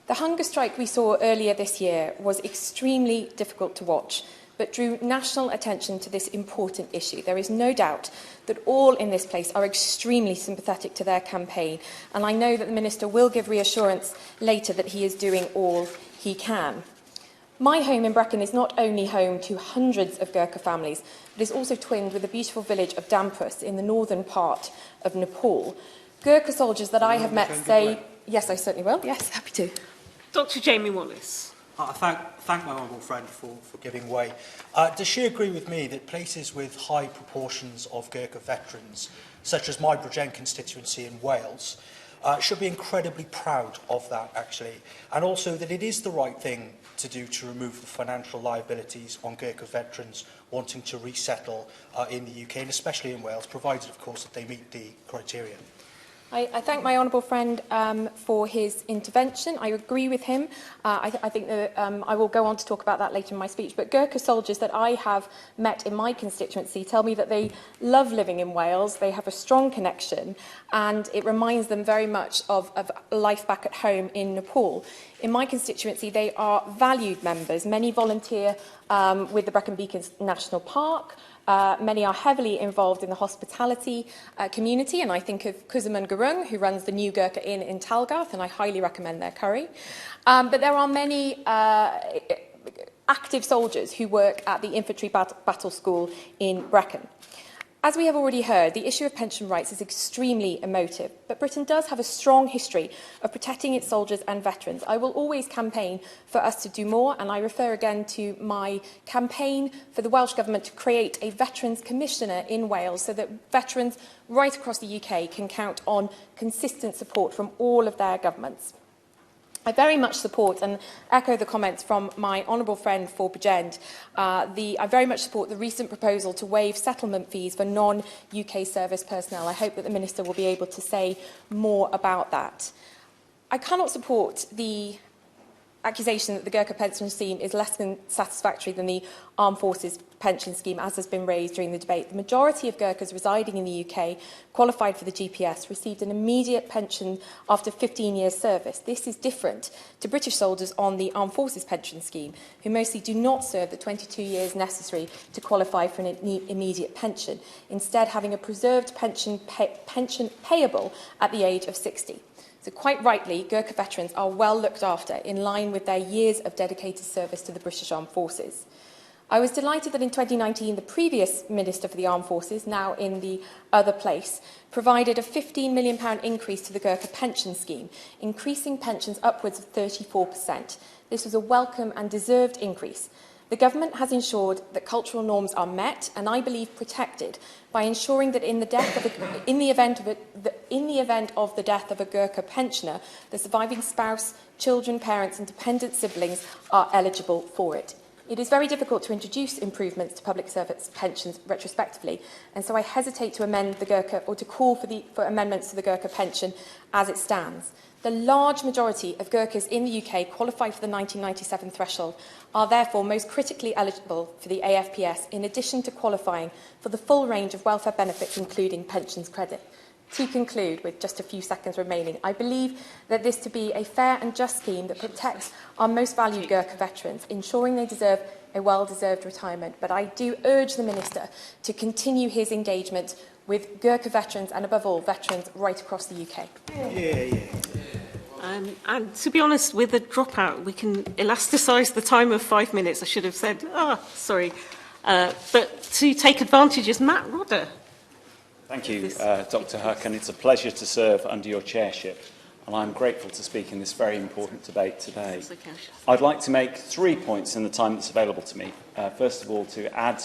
The hunger strike we saw earlier this year was extremely difficult to watch, but drew national attention to this important issue. There is no doubt that all in this place are extremely sympathetic to their campaign, and I know that the Minister will give reassurance later that he is doing all he can. My home in Brecon is not only home to hundreds of Gurkha families, but is also twinned with the beautiful village of Dampus in the northern part of Nepal. Gurkha soldiers that I have met say... Yes, I certainly will. Yes, happy to. Dr Jamie Wallace. I thank my honourable friend for giving way. Does she agree with me that places with high proportions of Gurkha veterans, such as my Bridgend constituency in Wales, should be incredibly proud of that, actually, and also that it is the right thing to do to remove the financial liabilities on Gurkha veterans wanting to resettle in the UK, and especially in Wales, provided, of course, that they meet the criteria? I thank my honourable friend for his intervention. I agree with him. I think that I will go on to talk about that later in my speech. But Gurkha soldiers that I have met in my constituency tell me that they love living in Wales. They have a strong connection, and it reminds them very much of life back at home in Nepal. In my constituency, they are valued members. Many volunteer with the Brecon Beacons National Park. Many are heavily involved in the hospitality community, and I think of Kuzuman Gurung, who runs the new Gurkha Inn in Talgarth, and I highly recommend their curry. But there are many active soldiers who work at the Infantry Battle School in Brecon. As we have already heard, the issue of pension rights is extremely emotive, but Britain does have a strong history of protecting its soldiers and veterans. I will always campaign for us to do more, and I refer again to my campaign for the Welsh Government to create a Veterans Commissioner in Wales so that veterans right across the UK can count on consistent support from all of their governments. I very much support and echo the comments from my honourable friend for Bridgend. I very much support the recent proposal to waive settlement fees for non-UK service personnel. I hope that the Minister will be able to say more about that. I cannot support the accusation that the Gurkha pension scheme is less than satisfactory than the Armed Forces pension scheme, as has been raised during the debate. The majority of Gurkhas residing in the UK qualified for the GPS received an immediate pension after 15 years' service. This is different to British soldiers on the Armed Forces pension scheme, who mostly do not serve the 22 years necessary to qualify for an immediate pension, instead having a preserved pension payable at the age of 60. So quite rightly, Gurkha veterans are well looked after in line with their years of dedicated service to the British Armed Forces. I was delighted that in 2019, the previous Minister for the Armed Forces, now in the other place, provided a £15 million increase to the Gurkha pension scheme, increasing pensions upwards of 34%. This was a welcome and deserved increase. The government has ensured that cultural norms are met and, I believe, protected by ensuring that in the event of the death of a Gurkha pensioner, the surviving spouse, children, parents and dependent siblings are eligible for it. It is very difficult to introduce improvements to public service pensions retrospectively, and so I hesitate to amend the Gurkha or to call for amendments to the Gurkha pension as it stands. The large majority of Gurkhas in the UK qualify for the 1997 threshold, are therefore most critically eligible for the AFPS, in addition to qualifying for the full range of welfare benefits, including pensions credit. To conclude, with just a few seconds remaining, I believe that this to be a fair and just scheme that protects our most valued Gurkha veterans, ensuring they deserve a well-deserved retirement. But I do urge the Minister to continue his engagement with Gurkha veterans and, above all, veterans right across the UK. And to be honest, with a dropout, we can elasticise the time of 5 minutes. I should have said, sorry. But to take advantage is Matt Rodder. Thank you, Dr. Huck, and it's a pleasure to serve under your chairship. And I'm grateful to speak in this very important debate today. I'd like to make 3 points in the time that's available to me. First of all, to add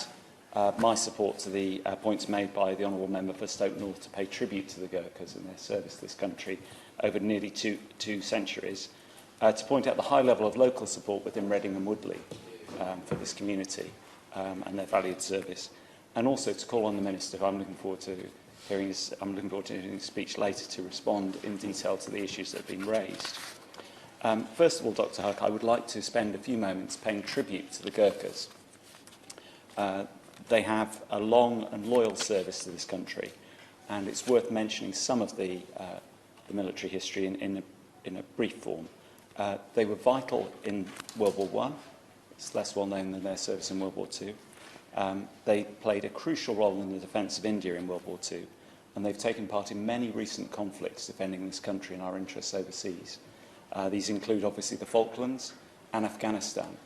my support to the points made by the Honourable Member for Stoke North to pay tribute to the Gurkhas and their service to this country over nearly two centuries, to point out the high level of local support within Reading and Woodley for this community and their valued service, and also to call on the Minister, who I'm looking forward to hearing his speech later, to respond in detail to the issues that have been raised. First of all, Dr. Huck, I would like to spend a few moments paying tribute to the Gurkhas. They have a long and loyal service to this country, and it's worth mentioning some of the military history in a brief form. They were vital in World War I. It's less well known than their service in World War II. They played a crucial role in the defence of India in World War II, and they've taken part in many recent conflicts defending this country and our interests overseas. These include, obviously, the Falklands and Afghanistan,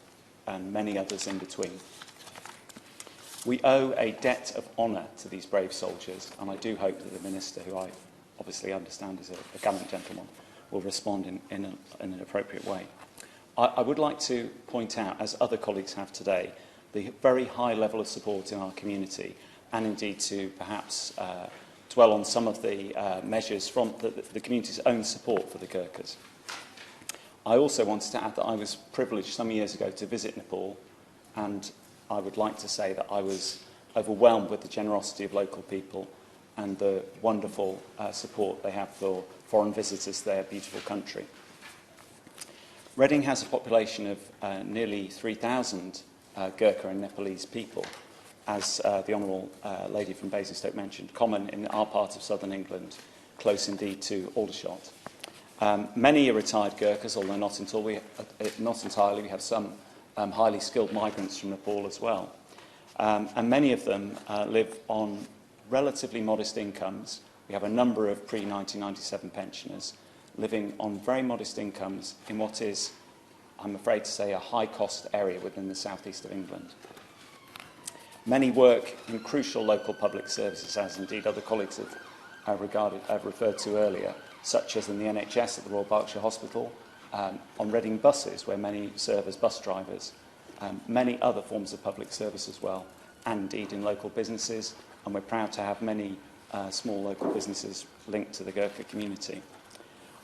and many others in between. We owe a debt of honour to these brave soldiers, and I do hope that the Minister, who I obviously understand is a gallant gentleman, will respond in an appropriate way. I would like to point out, as other colleagues have today, the very high level of support in our community, and indeed to perhaps dwell on some of the measures from the community's own support for the Gurkhas. I also wanted to add that I was privileged some years ago to visit Nepal, and I would like to say that I was overwhelmed with the generosity of local people and the wonderful support they have for foreign visitors to their beautiful country. Reading has a population of nearly 3,000 Gurkha and Nepalese people, as the Honourable Lady from Basingstoke mentioned, common in our part of southern England, close indeed to Aldershot. Many are retired Gurkhas, although not entirely. We have some highly skilled migrants from Nepal as well. And many of them live on relatively modest incomes. We have a number of pre-1997 pensioners living on very modest incomes in what is, I'm afraid to say, a high-cost area within the southeast of England. Many work in crucial local public services, as indeed other colleagues have referred to earlier, such as in the NHS at the Royal Berkshire Hospital, on Reading buses, where many serve as bus drivers, many other forms of public service as well, and indeed in local businesses, and we're proud to have many small local businesses linked to the Gurkha community.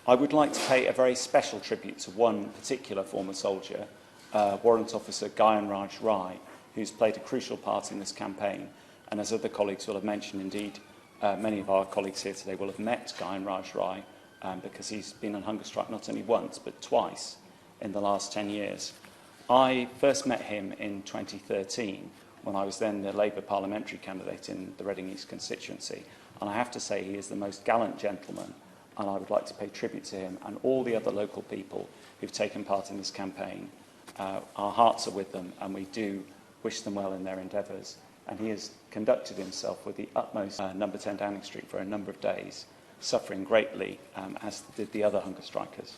I would like to pay a very special tribute to one particular former soldier, Warrant Officer Gayan Raj Rai, who's played a crucial part in this campaign. And as other colleagues will have mentioned, indeed, many of our colleagues here today will have met Gayan Raj Rai because he's been on hunger strike not only once, but twice in the last 10 years. I first met him in 2013, when I was then the Labour parliamentary candidate in the Reading East constituency. And I have to say he is the most gallant gentleman, and I would like to pay tribute to him and all the other local people who've taken part in this campaign. Our hearts are with them, and we do wish them well in their endeavours. And he has conducted himself with the utmost number 10 Downing Street for a number of days, suffering greatly, as did the other hunger strikers.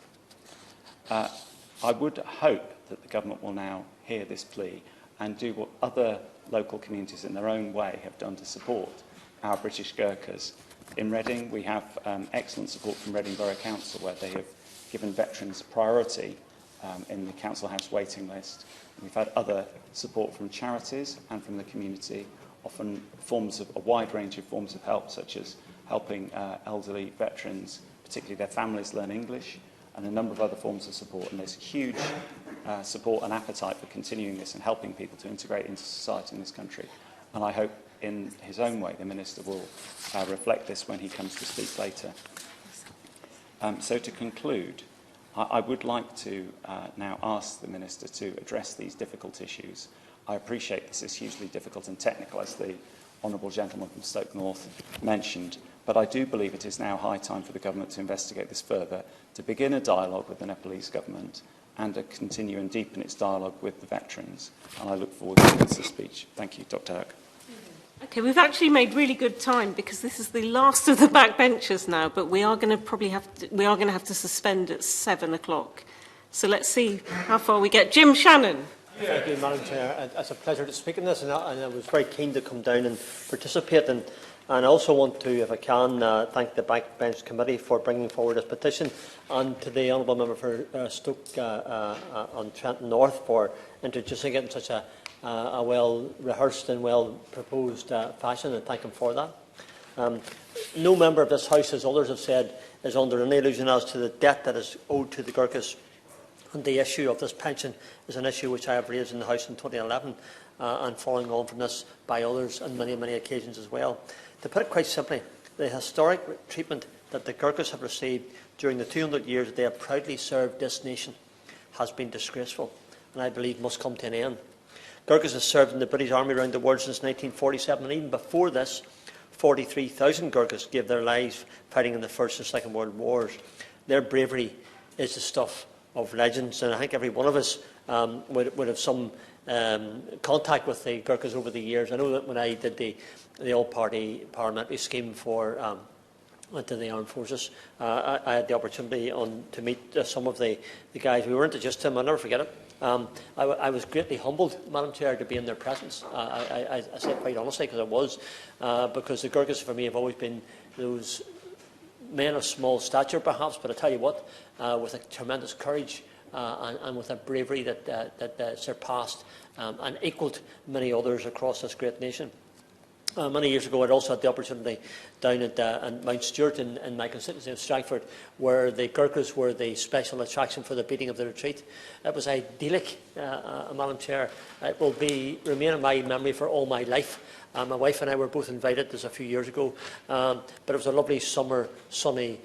I would hope that the government will now hear this plea and do what other local communities in their own way have done to support our British Gurkhas. In Reading, we have excellent support from Reading Borough Council, where they have given veterans priority in the Council House waiting list. We've had other support from charities and from the community, often a wide range of forms of help, such as helping elderly veterans, particularly their families, learn English, and a number of other forms of support. And there's huge support and appetite for continuing this and helping people to integrate into society in this country. And I hope, in his own way, the Minister will reflect this when he comes to speak later. So to conclude, I would like to now ask the Minister to address these difficult issues. I appreciate this is hugely difficult and technical, as the Honourable Gentleman from Stoke North mentioned, but I do believe it is now high time for the Government to investigate this further, to begin a dialogue with the Nepalese Government and to continue and deepen its dialogue with the veterans. And I look forward to this speech. Thank you, Dr. Huck. Okay, we've actually made really good time because this is the last of the backbenchers now, but we are going to have to suspend at 7 o'clock. So let's see how far we get. Jim Shannon. Thank you, Madam Chair. It's a pleasure to speak in this, and I was very keen to come down and participate. And I also want to, if I can, thank the Backbench Committee for bringing forward this petition, and to the Honourable Member for Stoke on Trent North for introducing it in such a well-rehearsed and well-proposed fashion, and thank him for that. No member of this House, as others have said, is under any illusion as to the debt that is owed to the Gurkhas. And the issue of this pension is an issue which I have raised in the House in 2011 and following on from this by others on many, many occasions as well. To put it quite simply, the historic treatment that the Gurkhas have received during the 200 years that they have proudly served this nation has been disgraceful, and I believe must come to an end. Gurkhas have served in the British Army around the world since 1947, and even before this, 43,000 Gurkhas gave their lives fighting in the First and Second World Wars. Their bravery is the stuff of legends, and I think every one of us would have some contact with the Gurkhas over the years. I know that when I did the all-party parliamentary scheme for into the armed forces, I had the opportunity to meet some of the guys. We weren't just him, I'll never forget it. I was greatly humbled, Madam Chair, to be in their presence. I say it quite honestly, because I was, because the Gurkhas for me have always been those men of small stature, perhaps, but I tell you what, with a tremendous courage and with a bravery that surpassed and equalled many others across this great nation. Many years ago, I'd also had the opportunity down at Mount Stewart in my constituency of Stratford, where the Gurkhas were the special attraction for the beating of the retreat. It was idyllic, Madam Chair. It will remain in my memory for all my life. My wife and I were both invited this a few years ago, but it was a lovely summer, sunny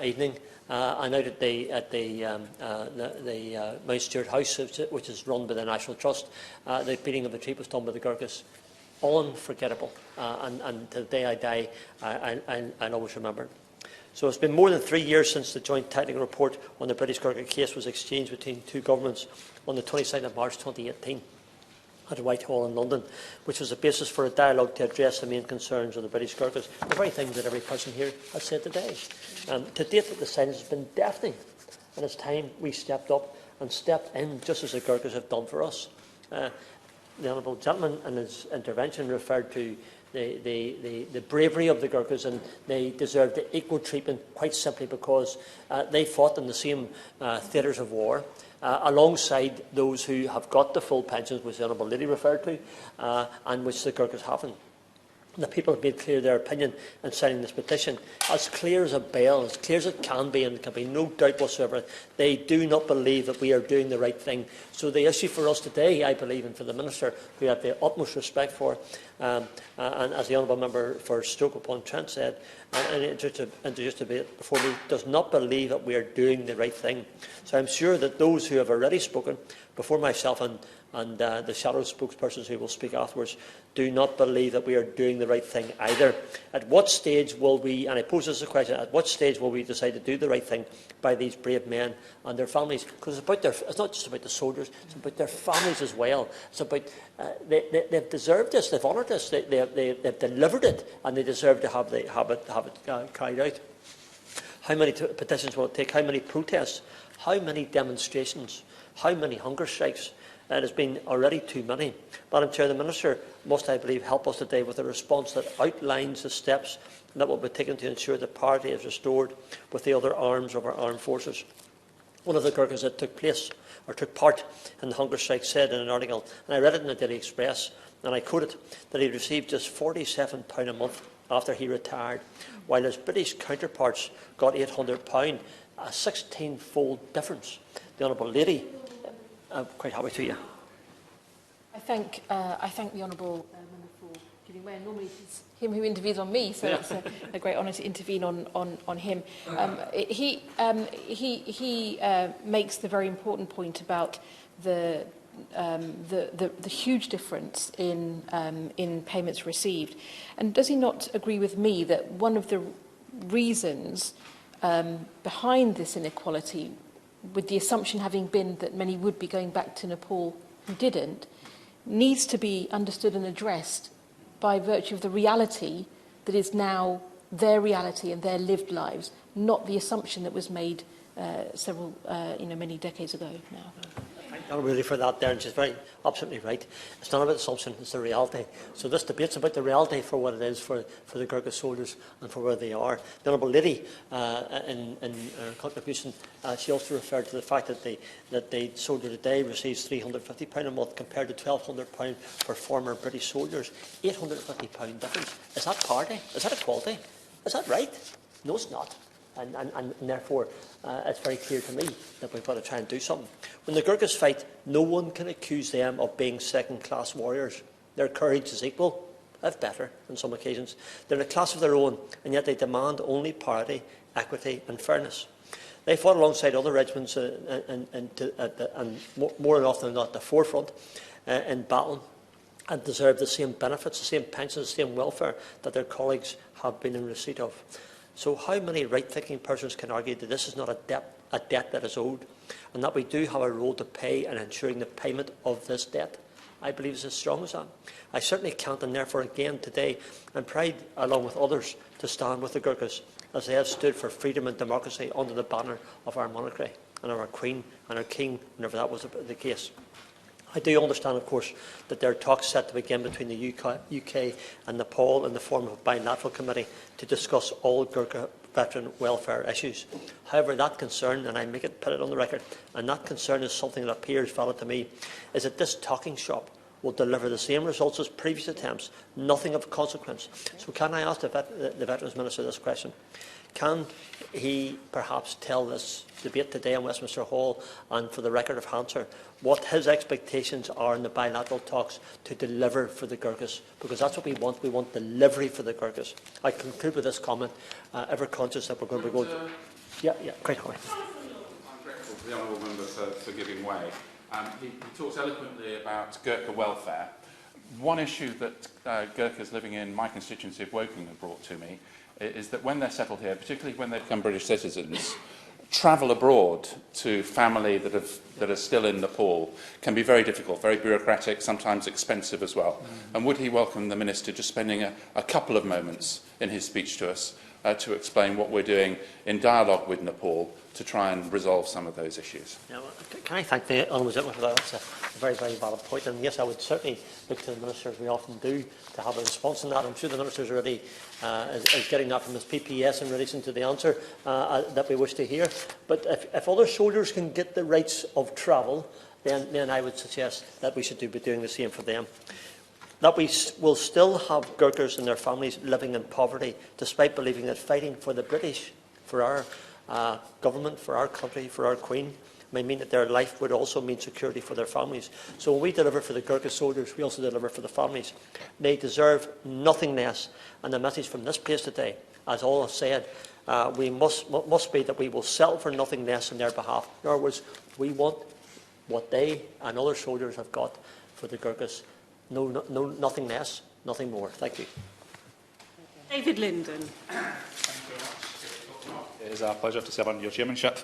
evening. And out at the Mount Stewart House, which is run by the National Trust, the beating of the retreat was done by the Gurkhas. Unforgettable, and to the day I die, I'll always remember it. So it's been more than 3 years since the joint technical report on the British Gurkha case was exchanged between two governments on the 22nd of March 2018 at Whitehall in London, which was the basis for a dialogue to address the main concerns of the British Gurkhas, the very things that every person here has said today. To date, the silence has been deafening, and it's time we stepped up and stepped in, just as the Gurkhas have done for us. The Honourable Gentleman in his intervention referred to the bravery of the Gurkhas, and they deserve the equal treatment quite simply because they fought in the same theatres of war alongside those who have got the full pensions, which the Honourable Lady referred to, and which the Gurkhas haven't. The people have made clear their opinion in signing this petition, as clear as a bell, as clear as it can be, and there can be no doubt whatsoever. They do not believe that we are doing the right thing. So the issue for us today, I believe, and for the Minister, who I have the utmost respect for, and as the Honourable Member for Stoke-upon-Trent said, and just a bit before me, does not believe that we are doing the right thing. So I'm sure that those who have already spoken before myself and the shadow spokespersons who will speak afterwards do not believe that we are doing the right thing either. At what stage will we, and I pose this as a question, at what stage will we decide to do the right thing by these brave men and their families? Because it's not just about the soldiers, it's about their families as well. It's about, they've deserved this, they've honoured this, they've delivered it, and they deserve to have it carried out. How many petitions will it take? How many protests? How many demonstrations? How many hunger strikes? It has been already too many. Madam Chair, the Minister must, I believe, help us today with a response that outlines the steps that will be taken to ensure that parity is restored with the other arms of our armed forces. One of the Gurkhas that took part in the hunger strike said in an article, and I read it in the Daily Express, and I quoted, that he received just £47 a month after he retired, while his British counterparts got £800, a 16-fold difference. The Honourable Lady, I'm quite happy to you. I thank the Honourable Member for giving way. Normally it's him who intervenes on me, so it's a great honour to intervene on him. He makes the very important point about the huge difference in payments received. And does he not agree with me that one of the reasons behind this inequality, with the assumption having been that many would be going back to Nepal who didn't, needs to be understood and addressed by virtue of the reality that is now their reality and their lived lives, not the assumption that was made many decades ago now. Thank you really for that there, and she's absolutely right. It's not about assumption, it's the reality. So this debate's about the reality for what it is for the Gurkha soldiers and for where they are. The Honourable Lady, in her contribution, she also referred to the fact that the soldier today receives £350 a month compared to £1,200 for former British soldiers. £850 difference. Is that parity? Is that equality? Is that right? No, it's not. And therefore, it's very clear to me that we've got to try and do something. When the Gurkhas fight, no one can accuse them of being second-class warriors. Their courage is equal, if better, on some occasions. They're in a class of their own, and yet they demand only parity, equity and fairness. They fought alongside other regiments and more often than not at the forefront in battle, and deserve the same benefits, the same pensions, the same welfare that their colleagues have been in receipt of. So how many right-thinking persons can argue that this is not a debt that is owed, and that we do have a role to play in ensuring the payment of this debt? I believe it's as strong as that. I certainly can't, and therefore again today I'm proud, along with others, to stand with the Gurkhas as they have stood for freedom and democracy under the banner of our monarchy and our Queen and our King, whenever that was the case. I do understand, of course, that there are talks set to begin between the UK and Nepal in the form of a bilateral committee to discuss all Gurkha veteran welfare issues. However, that concern, and I put it on the record, and that concern is something that appears valid to me, is that this talking shop will deliver the same results as previous attempts, nothing of consequence. So can I ask the Veterans Minister this question? Can he perhaps tell this debate today in Westminster Hall, and for the record of answer, what his expectations are in the bilateral talks to deliver for the Gurkhas? Because that's what we want. We want delivery for the Gurkhas. I conclude with this comment, ever conscious that we're going to be going to... Yeah, quite happy. I'm grateful to the Honourable Member for giving way. He talks eloquently about Gurkha welfare. One issue that Gurkhas living in my constituency of Woking have brought to me is that when they're settled here, particularly when they become British citizens, travel abroad to family that are still in Nepal can be very difficult, very bureaucratic, sometimes expensive as well. And would he welcome the Minister just spending a couple of moments in his speech to us to explain what we're doing in dialogue with Nepal to try and resolve some of those issues? Yeah, well, can I thank the Honourable Gentleman for that? That's a very, very valid point. And yes, I would certainly look to the Minister, as we often do, to have a response on that. I'm sure the Minister is already is getting that from his PPS in relation to the answer that we wish to hear. But if other soldiers can get the rights of travel, then I would suggest that we should be doing the same for them. That we will still have Gurkhas and their families living in poverty, despite believing that fighting for the British, for our government, for our country, for our Queen, may mean that their life would also mean security for their families. So when we deliver for the Gurkha soldiers, we also deliver for the families. They deserve nothing less. And the message from this place today, as all have said, we must be that we will settle for nothing less on their behalf. In other words, we want what they and other soldiers have got for the Gurkhas. No, nothing less, nothing more. Thank you. David Linden. It is a pleasure to serve under your chairmanship.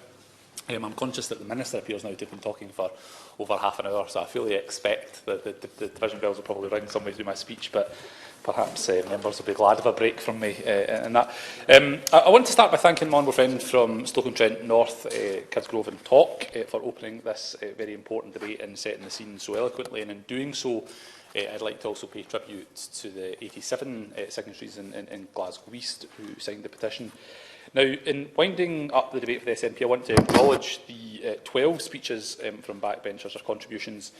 I'm conscious that the Minister appears now to have been talking for over half an hour, so I fully expect that the division bells will probably ring somewhere through my speech, but perhaps members will be glad of a break from me in that. I want to start by thanking my honourable friend from Stoke-on-Trent North, Kidsgrove and Talk, for opening this very important debate and setting the scene so eloquently, and in doing so, I'd like to also pay tribute to the 87 signatories in Glasgow East who signed the petition. Now, in winding up the debate for the SNP, I want to acknowledge the 12 speeches from backbenchers or contributions,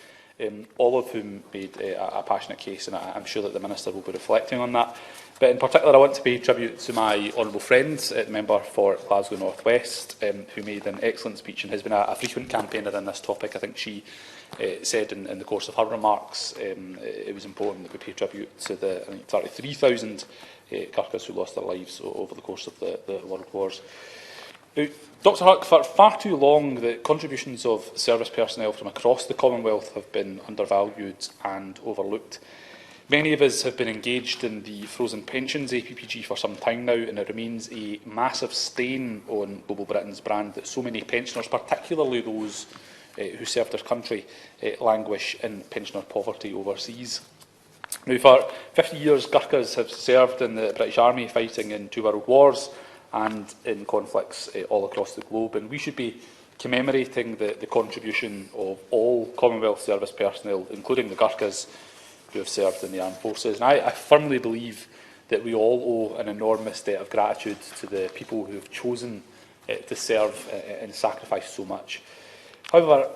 all of whom made a passionate case, and I'm sure that the Minister will be reflecting on that. But in particular, I want to pay tribute to my honourable friend, the member for Glasgow North West, who made an excellent speech and has been a frequent campaigner on this topic. I think she said in the course of her remarks it was important that we pay tribute to the 33,000 Gurkhas who lost their lives over the course of the World Wars. Now, Dr Huck, for far too long, the contributions of service personnel from across the Commonwealth have been undervalued and overlooked. Many of us have been engaged in the frozen pensions APPG for some time now, and it remains a massive stain on Global Britain's brand that so many pensioners, particularly those who served their country, languish in pensioner poverty overseas. Now, for 50 years, Gurkhas have served in the British Army, fighting in 2 world wars and in conflicts all across the globe, and we should be commemorating the contribution of all Commonwealth service personnel, including the Gurkhas who have served in the armed forces. And I firmly believe that we all owe an enormous debt of gratitude to the people who have chosen to serve and sacrifice so much. However,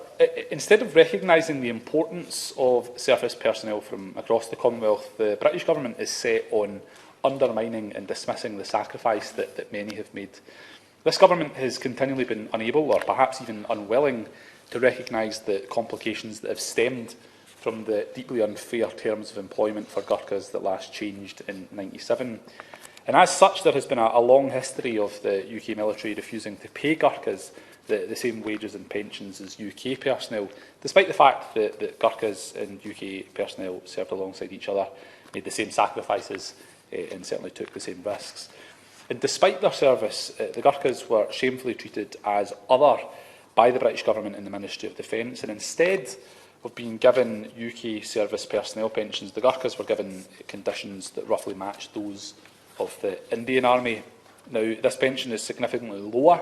instead of recognising the importance of service personnel from across the Commonwealth, the British Government is set on undermining and dismissing the sacrifice that many have made. This Government has continually been unable, or perhaps even unwilling, to recognise the complications that have stemmed from the deeply unfair terms of employment for Gurkhas that last changed in '97. And as such, there has been a long history of the UK military refusing to pay Gurkhas the same wages and pensions as UK personnel, despite the fact that Gurkhas and UK personnel served alongside each other, made the same sacrifices and certainly took the same risks. And despite their service, the Gurkhas were shamefully treated as other by the British Government and the Ministry of Defence, and instead of being given UK service personnel pensions, the Gurkhas were given conditions that roughly matched those of the Indian Army. Now, this pension is significantly lower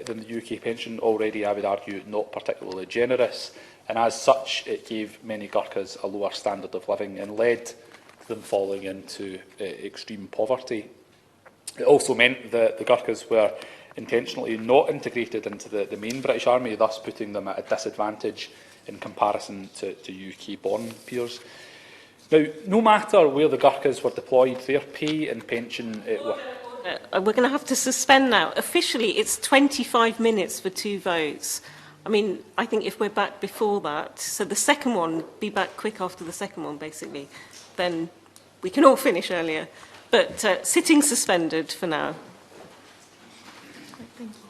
than the UK pension, already, I would argue, not particularly generous, and as such it gave many Gurkhas a lower standard of living and led to them falling into extreme poverty. It also meant that the Gurkhas were intentionally not integrated into the main British Army, thus putting them at a disadvantage in comparison to UK-born peers. Now, no matter where the Gurkhas were deployed, their pay and pension were... We're going to have to suspend now. Officially, it's 25 minutes for 2 votes. I mean, I think if we're back before that, so the second one, be back quick after the second one, basically, then we can all finish earlier. But sitting suspended for now. Thank you.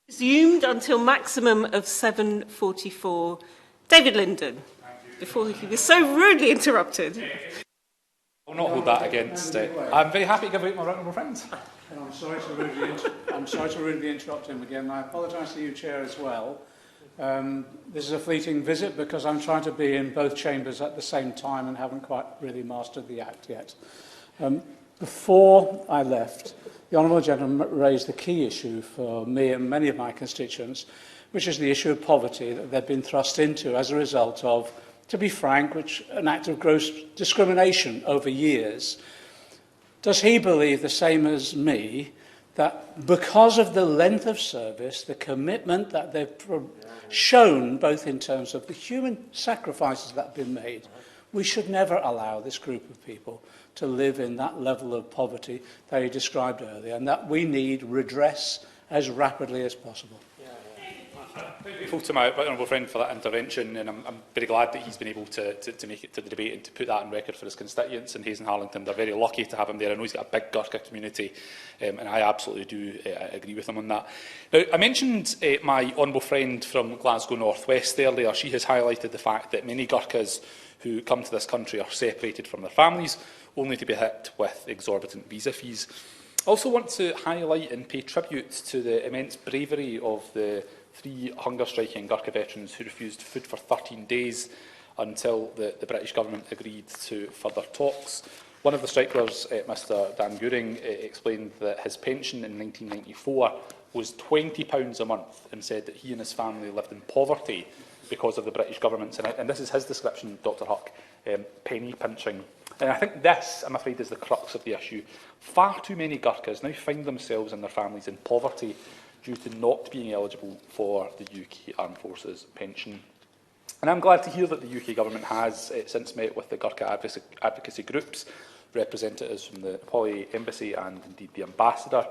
Resumed until maximum of 7:44. David Linden, before he was so rudely interrupted. I will not hold that against. I'm very happy to give out my honourable friends. And I'm sorry to rudely interrupt him again. I apologise to you, Chair, as well. This is a fleeting visit because I'm trying to be in both chambers at the same time and haven't quite really mastered the act yet. Before I left, the Honourable Gentleman raised the key issue for me and many of my constituents, which is the issue of poverty that they've been thrust into as a result of, to be frank, an act of gross discrimination over years. Does he believe the same as me, that because of the length of service, the commitment that they've shown, both in terms of the human sacrifices that have been made, we should never allow this group of people to live in that level of poverty that he described earlier, and that we need redress as rapidly as possible? I'm grateful to my honourable friend for that intervention, and I'm very glad that he's been able to make it to the debate and to put that on record for his constituents in Hayes and Harlington. They're very lucky to have him there. I know he's got a big Gurkha community, and I absolutely do agree with him on that. Now, I mentioned my honourable friend from Glasgow North West earlier. She has highlighted the fact that many Gurkhas who come to this country are separated from their families, only to be hit with exorbitant visa fees. I also want to highlight and pay tribute to the immense bravery of the 3 hunger-striking Gurkha veterans who refused food for 13 days until the British government agreed to further talks. One of the strikers, Mr Dan Goering, explained that his pension in 1994 was £20 a month and said that he and his family lived in poverty because of the British government. And this is his description, Dr Huck, penny pinching. And I think this, I'm afraid, is the crux of the issue. Far too many Gurkhas now find themselves and their families in poverty due to not being eligible for the UK Armed Forces pension. And I'm glad to hear that the UK Government has since met with the Gurkha advocacy groups, representatives from the Nepali Embassy and indeed the Ambassador.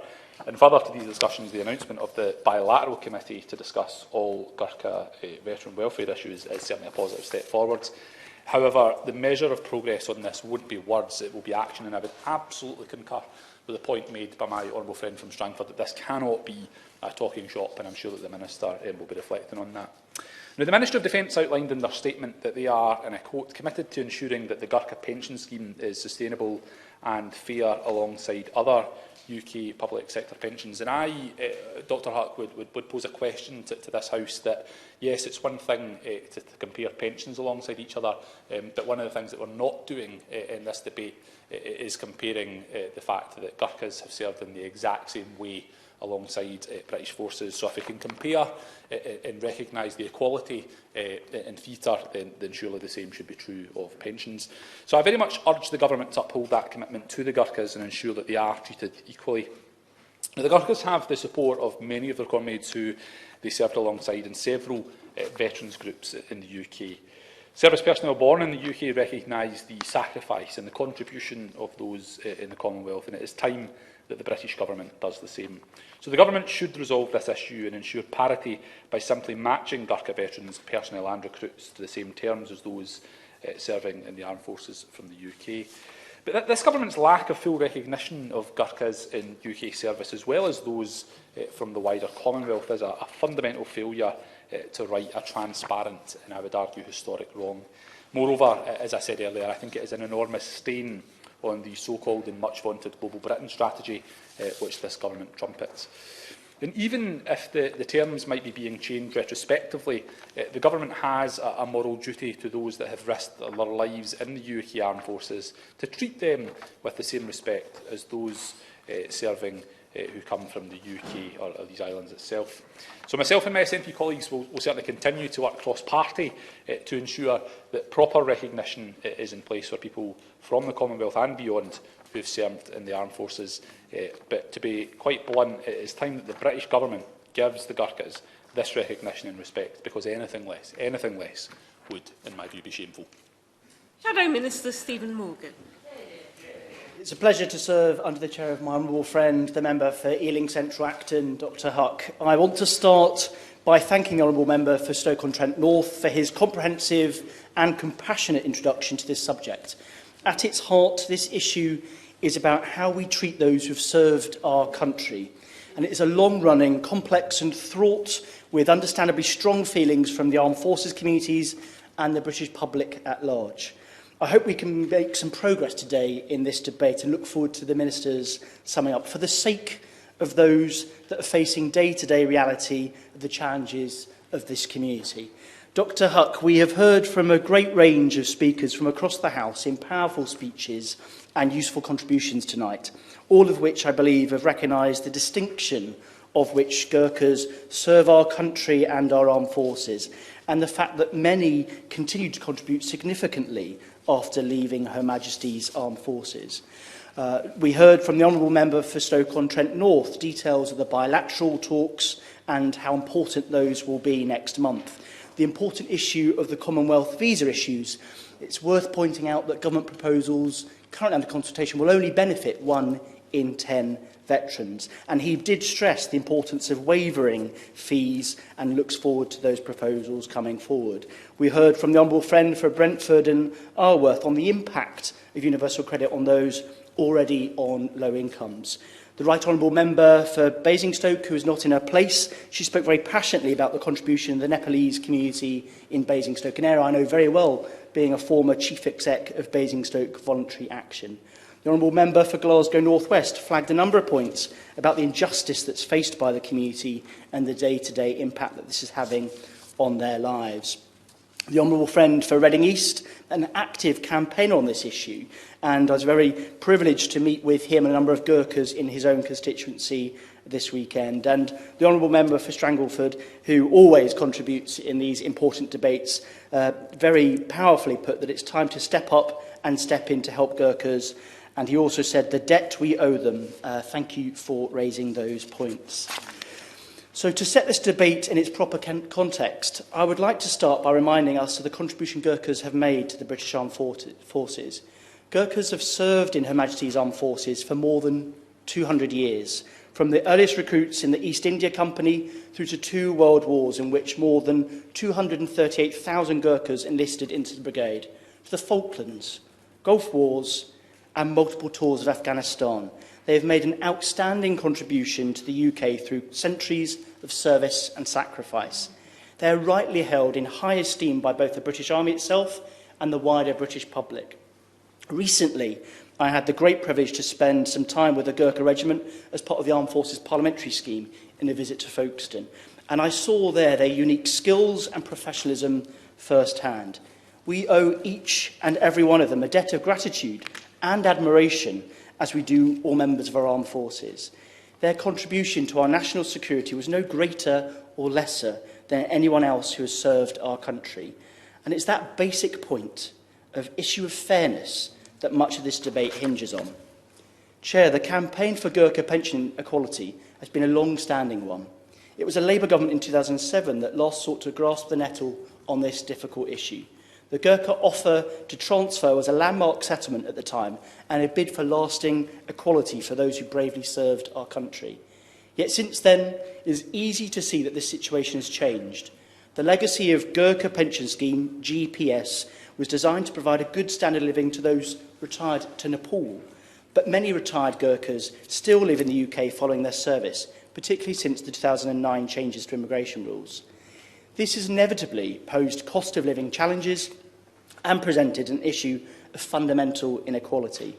And further to these discussions, the announcement of the bilateral committee to discuss all Gurkha veteran welfare issues is certainly a positive step forwards. However, the measure of progress on this won't be words, it will be action, and I would absolutely concur with the point made by my honourable friend from Strangford that this cannot be a talking shop, and I'm sure that the Minister will be reflecting on that. Now, the Ministry of Defence outlined in their statement that they are, and I quote, committed to ensuring that the Gurkha pension scheme is sustainable and fair alongside other UK public sector pensions. And I, Dr Huck, would pose a question to this House that, yes, it's one thing to compare pensions alongside each other, but one of the things that we're not doing in this debate is comparing the fact that Gurkhas have served in the exact same way alongside British forces. So if we can compare and recognise the equality in theatre, then surely the same should be true of pensions. So I very much urge the Government to uphold that commitment to the Gurkhas and ensure that they are treated equally. Now, the Gurkhas have the support of many of their comrades who they served alongside in several veterans groups in the UK. Service personnel born in the UK recognise the sacrifice and the contribution of those in the Commonwealth, and it is time that the British Government does the same. So the Government should resolve this issue and ensure parity by simply matching Gurkha veterans, personnel and recruits to the same terms as those serving in the armed forces from the UK. But this Government's lack of full recognition of Gurkhas in UK service, as well as those from the wider Commonwealth, is a fundamental failure to right a transparent and, I would argue, historic wrong. Moreover, as I said earlier, I think it is an enormous stain on the so-called and much-vaunted Global Britain strategy, which this Government trumpets. And even if the terms might be being changed retrospectively, the Government has a moral duty to those that have risked their lives in the UK Armed Forces to treat them with the same respect as those serving who come from the UK or these islands itself. So myself and my SNP colleagues will certainly continue to work cross-party to ensure that proper recognition is in place for people from the Commonwealth and beyond who have served in the armed forces. But to be quite blunt, it is time that the British Government gives the Gurkhas this recognition and respect, because anything less would, in my view, be shameful. Shadow Minister Stephen Morgan. It's a pleasure to serve under the chair of my honourable friend, the member for Ealing Central Acton, Dr Huck. I want to start by thanking the honourable member for Stoke-on-Trent North for his comprehensive and compassionate introduction to this subject. At its heart, this issue is about how we treat those who have served our country. and it is a long-running, complex and fraught with understandably strong feelings from the armed forces communities and the British public at large. I hope we can make some progress today in this debate and look forward to the Ministers summing up for the sake of those that are facing day-to-day reality of the challenges of this community. Dr Huck, we have heard from a great range of speakers from across the House in powerful speeches and useful contributions tonight, all of which I believe have recognised the distinction of which Gurkhas serve our country and our armed forces, and the fact that many continue to contribute significantly after leaving Her Majesty's Armed Forces. We heard from the Honourable Member for Stoke-on-Trent North details of the bilateral talks and how important those will be next month. The important issue of the Commonwealth visa issues. It's worth pointing out that government proposals currently under consultation will only benefit 1 in 10 veterans. And he did stress the importance of waiving fees and looks forward to those proposals coming forward. We heard from the Honourable Friend for Brentford and Arworth on the impact of universal credit on those already on low incomes. The Right Honourable Member for Basingstoke, who is not in her place, she spoke very passionately about the contribution of the Nepalese community in Basingstoke, an area I know very well, being a former Chief Exec of Basingstoke Voluntary Action. The Honourable Member for Glasgow North West flagged a number of points about the injustice that's faced by the community and the day-to-day impact that this is having on their lives. The Honourable Friend for Reading East, an active campaigner on this issue, and I was very privileged to meet with him and a number of Gurkhas in his own constituency this weekend. And the Honourable Member for Strangleford, who always contributes in these important debates, very powerfully put that it's time to step up and step in to help Gurkhas. And he also said, the debt we owe them. Thank you for raising those points. So to set this debate in its proper context, I would like to start by reminding us of the contribution Gurkhas have made to the British Armed Forces. Gurkhas have served in Her Majesty's Armed Forces for more than 200 years, from the earliest recruits in the East India Company through to 2 world wars in which more than 238,000 Gurkhas enlisted into the brigade, to the Falklands, Gulf Wars and multiple tours of Afghanistan. They have made an outstanding contribution to the UK through centuries of service and sacrifice. They are rightly held in high esteem by both the British Army itself and the wider British public. Recently, I had the great privilege to spend some time with the Gurkha Regiment as part of the Armed Forces Parliamentary Scheme in a visit to Folkestone, and I saw there their unique skills and professionalism firsthand. We owe each and every one of them a debt of gratitude and admiration, as we do all members of our armed forces. Their contribution to our national security was no greater or lesser than anyone else who has served our country. And it's that basic point of issue of fairness that much of this debate hinges on. Chair, the campaign for Gurkha pension equality has been a long-standing one. It was a Labour government in 2007 that last sought to grasp the nettle on this difficult issue. The Gurkha offer to transfer was a landmark settlement at the time and a bid for lasting equality for those who bravely served our country. Yet since then, it is easy to see that this situation has changed. The legacy of Gurkha Pension Scheme, GPS, was designed to provide a good standard of living to those retired to Nepal. But many retired Gurkhas still live in the UK following their service, particularly since the 2009 changes to immigration rules. This has inevitably posed cost of living challenges and presented an issue of fundamental inequality.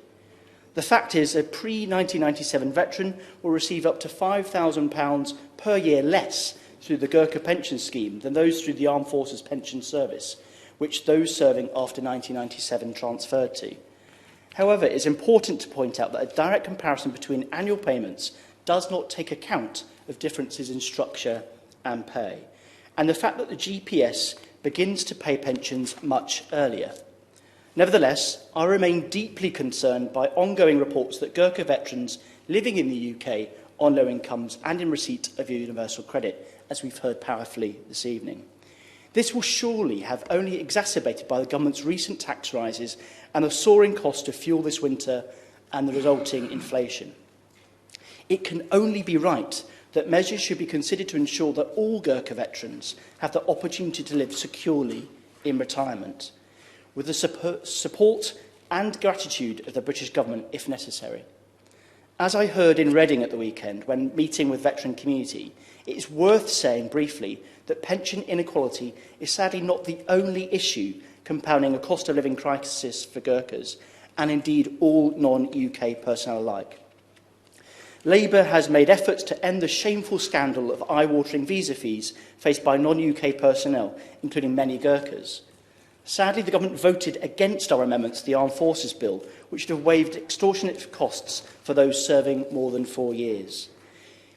The fact is, a pre-1997 veteran will receive up to £5,000 per year less through the Gurkha pension scheme than those through the Armed Forces Pension Service, which those serving after 1997 transferred to. However, it is important to point out that a direct comparison between annual payments does not take account of differences in structure and pay, and the fact that the GPS begins to pay pensions much earlier. Nevertheless, I remain deeply concerned by ongoing reports that Gurkha veterans living in the UK on low incomes and in receipt of universal credit, as we've heard powerfully this evening. This will surely have only exacerbated by the government's recent tax rises and the soaring cost of fuel this winter and the resulting inflation. It can only be right that measures should be considered to ensure that all Gurkha veterans have the opportunity to live securely in retirement, with the support and gratitude of the British government if necessary. As I heard in Reading at the weekend when meeting with veteran community, it is worth saying briefly that pension inequality is sadly not the only issue compounding a cost of living crisis for Gurkhas, and indeed all non-UK personnel alike. Labour has made efforts to end the shameful scandal of eye-watering visa fees faced by non-UK personnel, including many Gurkhas. Sadly, the government voted against our amendments to the Armed Forces Bill, which would have waived extortionate costs for those serving more than 4 years.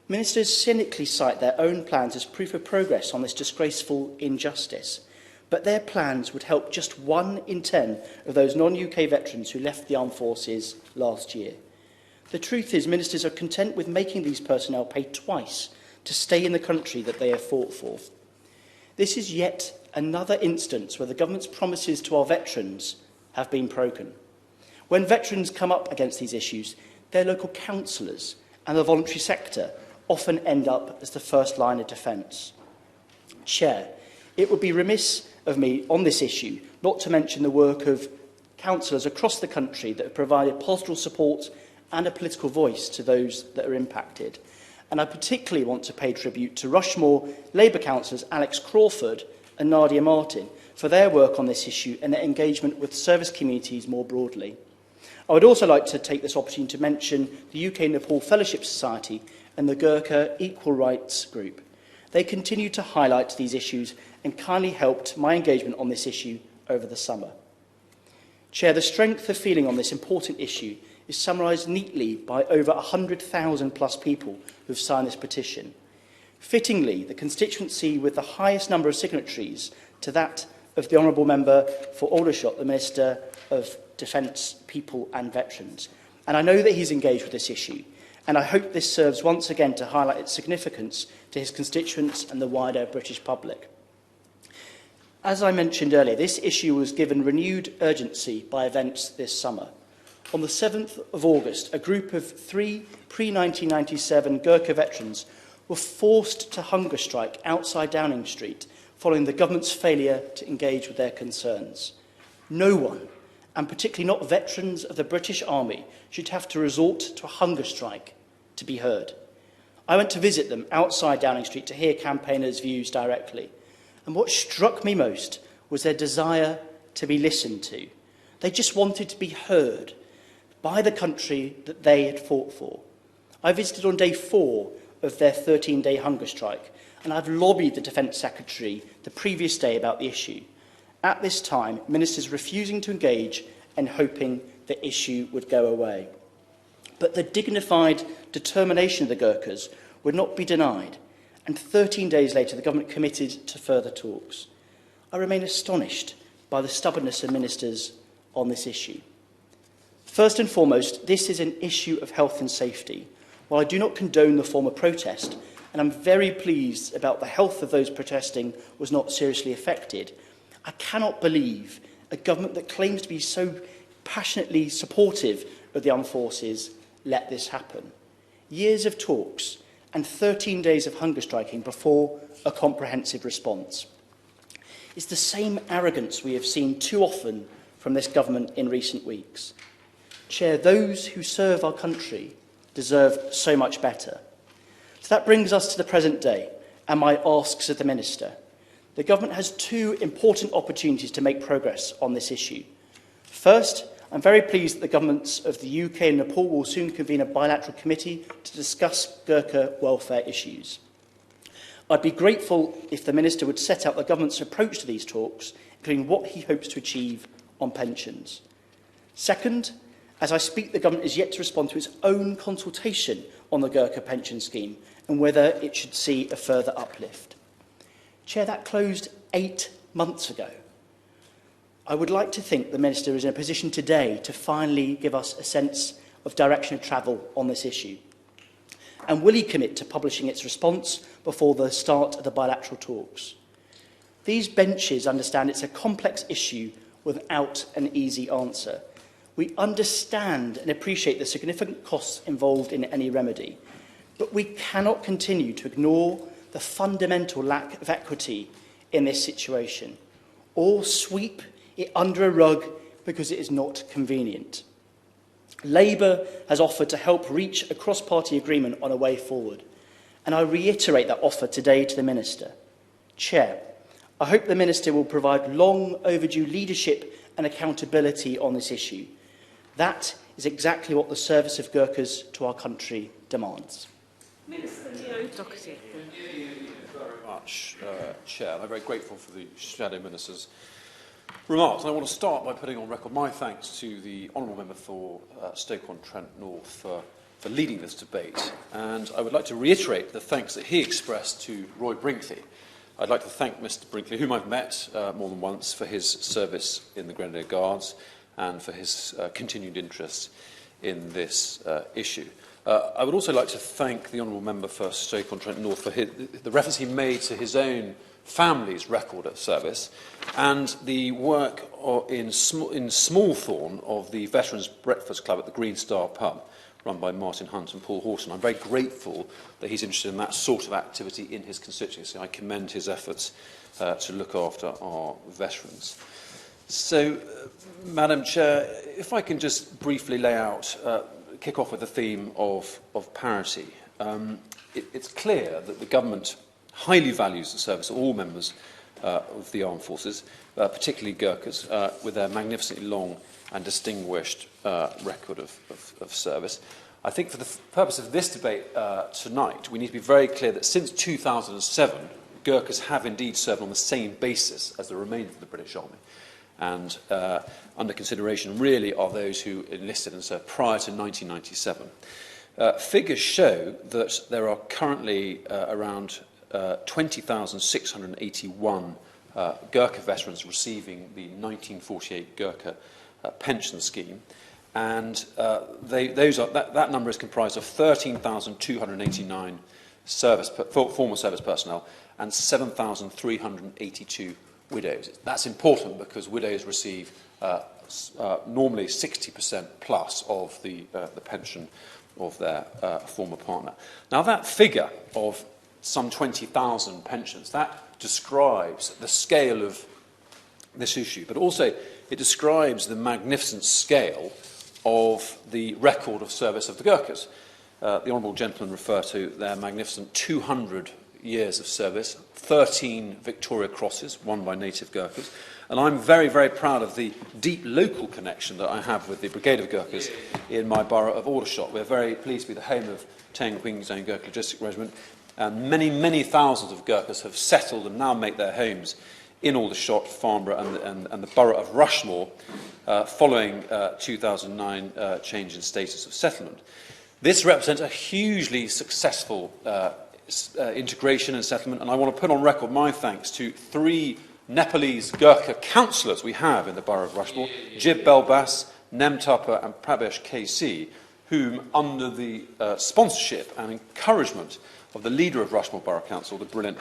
Ministers cynically cite their own plans as proof of progress on this disgraceful injustice, but their plans would help just 1 in 10 of those non-UK veterans who left the armed forces last year. The truth is, ministers are content with making these personnel pay twice to stay in the country that they have fought for. This is yet another instance where the government's promises to our veterans have been broken. When veterans come up against these issues, their local councillors and the voluntary sector often end up as the first line of defence. Chair, it would be remiss of me on this issue not to mention the work of councillors across the country that have provided pastoral support and a political voice to those that are impacted. And I particularly want to pay tribute to Rushmore Labour councillors Alex Crawford and Nadia Martin for their work on this issue and their engagement with service communities more broadly. I would also like to take this opportunity to mention the UK Nepal Fellowship Society and the Gurkha Equal Rights Group. They continue to highlight these issues and kindly helped my engagement on this issue over the summer. Chair, the strength of feeling on this important issue is summarised neatly by over 100,000 plus people who have signed this petition. Fittingly, the constituency with the highest number of signatories to that of the Honourable Member for Aldershot, the Minister of Defence, People and Veterans. And I know that he's engaged with this issue, and I hope this serves once again to highlight its significance to his constituents and the wider British public. As I mentioned earlier, this issue was given renewed urgency by events this summer. On the 7th of August, a group of 3 pre-1997 Gurkha veterans were forced to hunger strike outside Downing Street following the government's failure to engage with their concerns. No one, and particularly not veterans of the British Army, should have to resort to a hunger strike to be heard. I went to visit them outside Downing Street to hear campaigners' views directly. And what struck me most was their desire to be listened to. They just wanted to be heard by the country that they had fought for. I visited on day 4 of their 13-day hunger strike, and I've lobbied the Defence Secretary the previous day about the issue. At this time, ministers refusing to engage and hoping the issue would go away. But the dignified determination of the Gurkhas would not be denied, and 13 days later the government committed to further talks. I remain astonished by the stubbornness of ministers on this issue. First and foremost, this is an issue of health and safety. While I do not condone the form of protest, and I'm very pleased about the health of those protesting was not seriously affected, I cannot believe a government that claims to be so passionately supportive of the armed forces let this happen. Years of talks and 13 days of hunger striking before a comprehensive response. It's the same arrogance we have seen too often from this government in recent weeks. Chair, those who serve our country deserve so much better. So that brings us to the present day and my asks of the Minister. The government has 2 important opportunities to make progress on this issue. First, I'm very pleased that the governments of the UK and Nepal will soon convene a bilateral committee to discuss Gurkha welfare issues. I'd be grateful if the Minister would set out the government's approach to these talks, including what he hopes to achieve on pensions. Second, as I speak, the government is yet to respond to its own consultation on the Gurkha pension scheme and whether it should see a further uplift. Chair, that closed 8 months ago. I would like to think the Minister is in a position today to finally give us a sense of direction of travel on this issue. And will he commit to publishing its response before the start of the bilateral talks? These benches understand it's a complex issue without an easy answer. We understand and appreciate the significant costs involved in any remedy, but we cannot continue to ignore the fundamental lack of equity in this situation, or sweep it under a rug because it is not convenient. Labour has offered to help reach a cross-party agreement on a way forward, and I reiterate that offer today to the Minister. Chair, I hope the Minister will provide long overdue leadership and accountability on this issue. That is exactly what the service of Gurkhas to our country demands. Minister Leo Doherty. Thank you very much, Chair. I'm very grateful for the Shadow Minister's remarks. And I want to start by putting on record my thanks to the Honourable Member for Stoke-on-Trent North for leading this debate. And I would like to reiterate the thanks that he expressed to Roy Brinkley. I'd like to thank Mr Brinkley, whom I've met more than once, for his service in the Grenadier Guards and for his continued interest in this issue. I would also like to thank the Honourable Member for Stoke-on-Trent North for the reference he made to his own family's record of service and the work in Smallthorne of the Veterans Breakfast Club at the Green Star pub, run by Martin Hunt and Paul Horton. I'm very grateful that he's interested in that sort of activity in his constituency. I commend his efforts to look after our veterans. So, Madam Chair, if I can just briefly kick off with the theme of parity. It's clear that the government highly values the service of all members of the armed forces, particularly Gurkhas, with their magnificently long and distinguished record of service. I think for the purpose of this debate tonight, we need to be very clear that since 2007, Gurkhas have indeed served on the same basis as the remainder of the British Army. And under consideration really are those who enlisted and served prior to 1997. Figures show that there are currently around 20,681 Gurkha veterans receiving the 1948 Gurkha pension scheme, and that number is comprised of 13,289 former service personnel and 7,382 widows. That's important because widows receive normally 60% plus of the pension of their former partner. Now, that figure of some 20,000 pensions, that describes the scale of this issue, but also it describes the magnificent scale of the record of service of the Gurkhas. The Honourable Gentleman referred to their magnificent 200 years of service, 13 Victoria Crosses, won by native Gurkhas, and I'm very, very proud of the deep local connection that I have with the Brigade of Gurkhas in my borough of Aldershot. We're very pleased to be the home of 10 Queen's Own Gurkha Logistic Regiment, and many, many thousands of Gurkhas have settled and now make their homes in Aldershot, Farnborough and the borough of Rushmore following 2009 change in status of settlement. This represents a hugely successful integration and settlement, and I want to put on record my thanks to 3 Nepalese Gurkha councillors we have in the borough of Rushmore, Jib Belbas, Nem Tapa and Prabesh KC, whom, under the sponsorship and encouragement of the leader of Rushmore Borough Council, the brilliant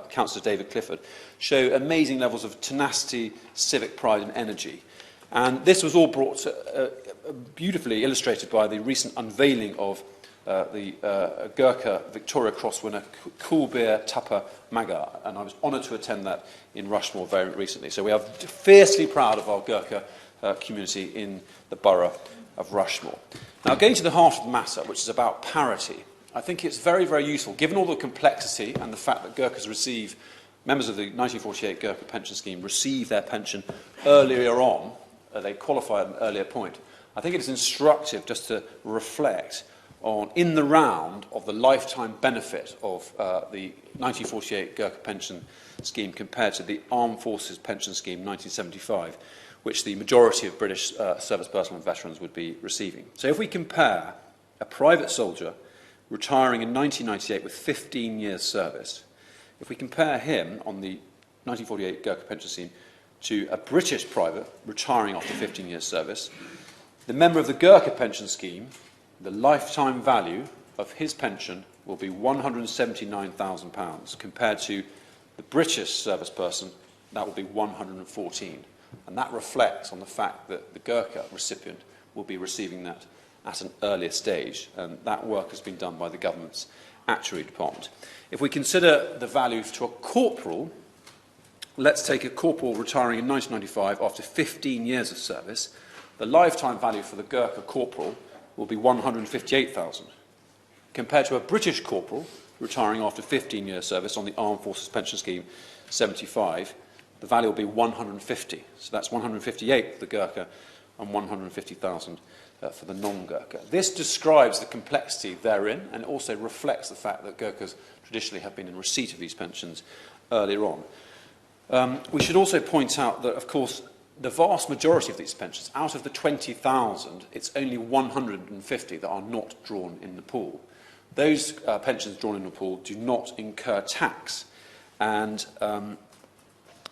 Councillor David Clifford, show amazing levels of tenacity, civic pride and energy. And this was all brought beautifully illustrated by the recent unveiling of the Gurkha Victoria Cross winner, Kulbir Tapa Magar, and I was honoured to attend that in Rushmore very recently. So we are fiercely proud of our Gurkha community in the borough of Rushmore. Now, going to the heart of the matter, which is about parity, I think it's very, very useful, given all the complexity and the fact that Gurkhas receive, members of the 1948 Gurkha pension scheme receive their pension earlier on, they qualify at an earlier point. I think it is instructive just to reflect on, in the round, of the lifetime benefit of the 1948 Gurkha pension scheme compared to the Armed Forces pension scheme 1975, which the majority of British service personnel and veterans would be receiving. So if we compare a private soldier retiring in 1998 with 15 years service, if we compare him on the 1948 Gurkha pension scheme to a British private retiring after 15 years service, the member of the Gurkha pension scheme, the lifetime value of his pension will be £179,000 compared to the British service person, that will be 114. And that reflects on the fact that the Gurkha recipient will be receiving that at an earlier stage, and that work has been done by the government's actuary department. If we consider the value to a corporal, let's take a corporal retiring in 1995 after 15 years of service. the lifetime value for the Gurkha corporal will be 158,000, compared to a British corporal retiring after 15 years service on the Armed Forces Pension Scheme 75, the value will be 150. So that's 158 for the Gurkha and 150,000 for the non-Gurkha. This describes the complexity therein, and also reflects the fact that Gurkhas traditionally have been in receipt of these pensions earlier on. We should also point out that, of course, the vast majority of these pensions, out of the 20,000, it's only 150 that are not drawn in the pool. Those pensions drawn in the pool do not incur tax, and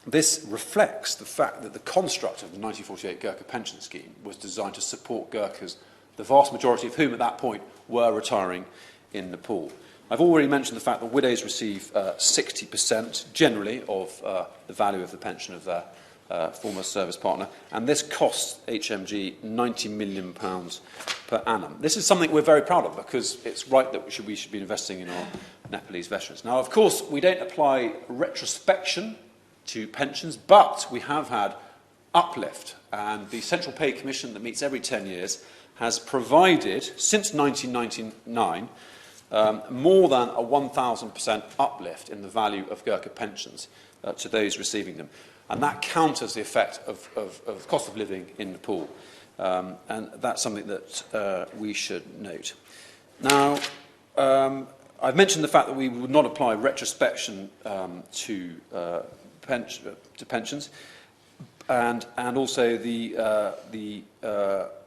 this reflects the fact that the construct of the 1948 Gurkha pension scheme was designed to support Gurkhas, the vast majority of whom at that point were retiring in the pool. I've already mentioned the fact that widows receive 60% generally of the value of the pension of their former service partner, and this costs HMG £90 million per annum. This is something we're very proud of, because it's right that we should be investing in our Nepalese veterans. Now, of course, we don't apply retrospection to pensions, but we have had uplift, and the Central Pay Commission that meets every 10 years has provided, since 1999, more than a 1,000% uplift in the value of Gurkha pensions to those receiving them. And that counters the effect of cost of living in Nepal. And that's something that we should note. Now, I've mentioned the fact that we would not apply retrospection to pensions, and also the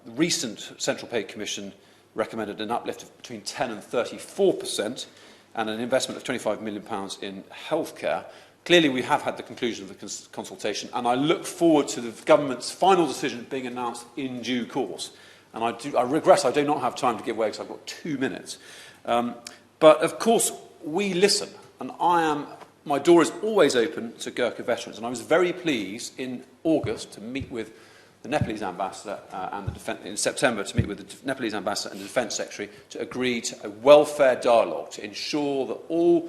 recent Central Pay Commission recommended an uplift of between 10 and 34%, and an investment of £25 million in healthcare. Clearly, we have had the conclusion of the consultation, and I look forward to the government's final decision being announced in due course. And I regret I do not have time to give way, because I've got 2 minutes. But of course, we listen, and my door is always open to Gurkha veterans. And I was very pleased in August to meet with the Nepalese ambassador in September to meet with the Nepalese ambassador and the Defence Secretary to agree to a welfare dialogue to ensure that all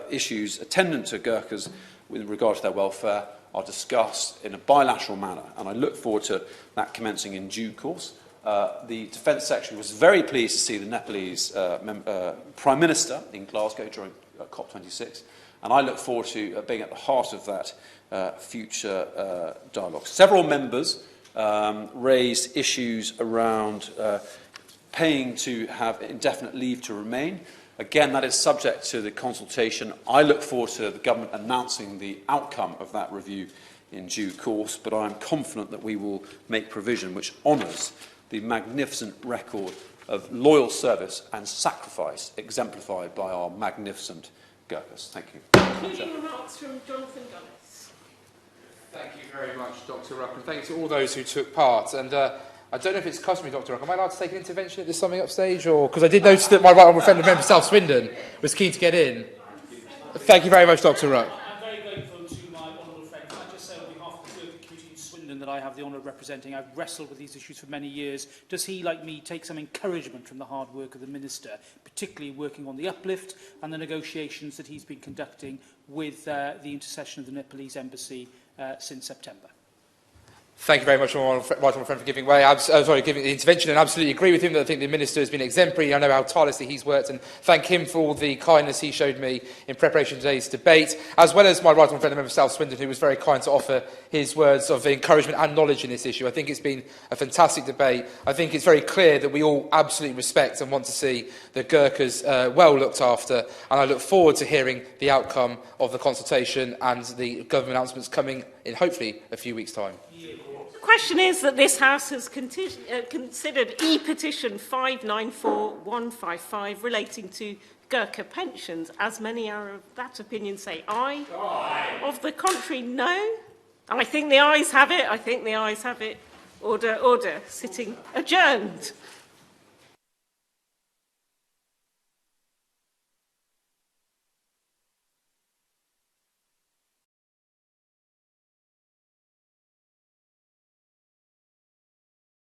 issues attendant to Gurkhas with regard to their welfare are discussed in a bilateral manner. And I look forward to that commencing in due course. The Defence Secretary was very pleased to see the Nepalese Prime Minister in Glasgow during COP26. And I look forward to being at the heart of that future dialogue. Several members raised issues around paying to have indefinite leave to remain. Again, that is subject to the consultation. I look forward to the government announcing the outcome of that review in due course, but I am confident that we will make provision which honours the magnificent record of loyal service and sacrifice exemplified by our magnificent Gurkhas. Thank you. Concluding remarks from Jonathan Gunnis. Thank you very much, Dr. Ruck, and thanks to all those who took part. And I don't know if it's customary, Dr. Ruck, am I allowed to take an intervention at this summing up stage? Or because I did notice that my right honourable friend, the member South Swindon, was keen to get in. Thank you very much, Dr. Ruck. I'm very grateful to my honourable friend. Can I just say on behalf of the Gurkha community in Swindon that I have the honour of representing, I've wrestled with these issues for many years. Does he, like me, take some encouragement from the hard work of the Minister, particularly working on the uplift and the negotiations that he's been conducting with the intercession of the Nepalese Embassy since September? Thank you very much, my right honourable friend, for giving way. Giving the intervention, and absolutely agree with him that I think the Minister has been exemplary. I know how tirelessly he's worked, and thank him for all the kindness he showed me in preparation of today's debate, as well as my right honourable friend, the member South Swindon, who was very kind to offer his words of encouragement and knowledge in this issue. I think it's been a fantastic debate. I think it's very clear that we all absolutely respect and want to see the Gurkhas well looked after, and I look forward to hearing the outcome of the consultation and the government announcements coming in hopefully a few weeks' time. The question is that this House has considered E-petition 594155 relating to Gurkha pensions. As many are of that opinion, say aye. Aye. Of the contrary, no. And I think the ayes have it. I think the ayes have it. Order, order. Sitting adjourned.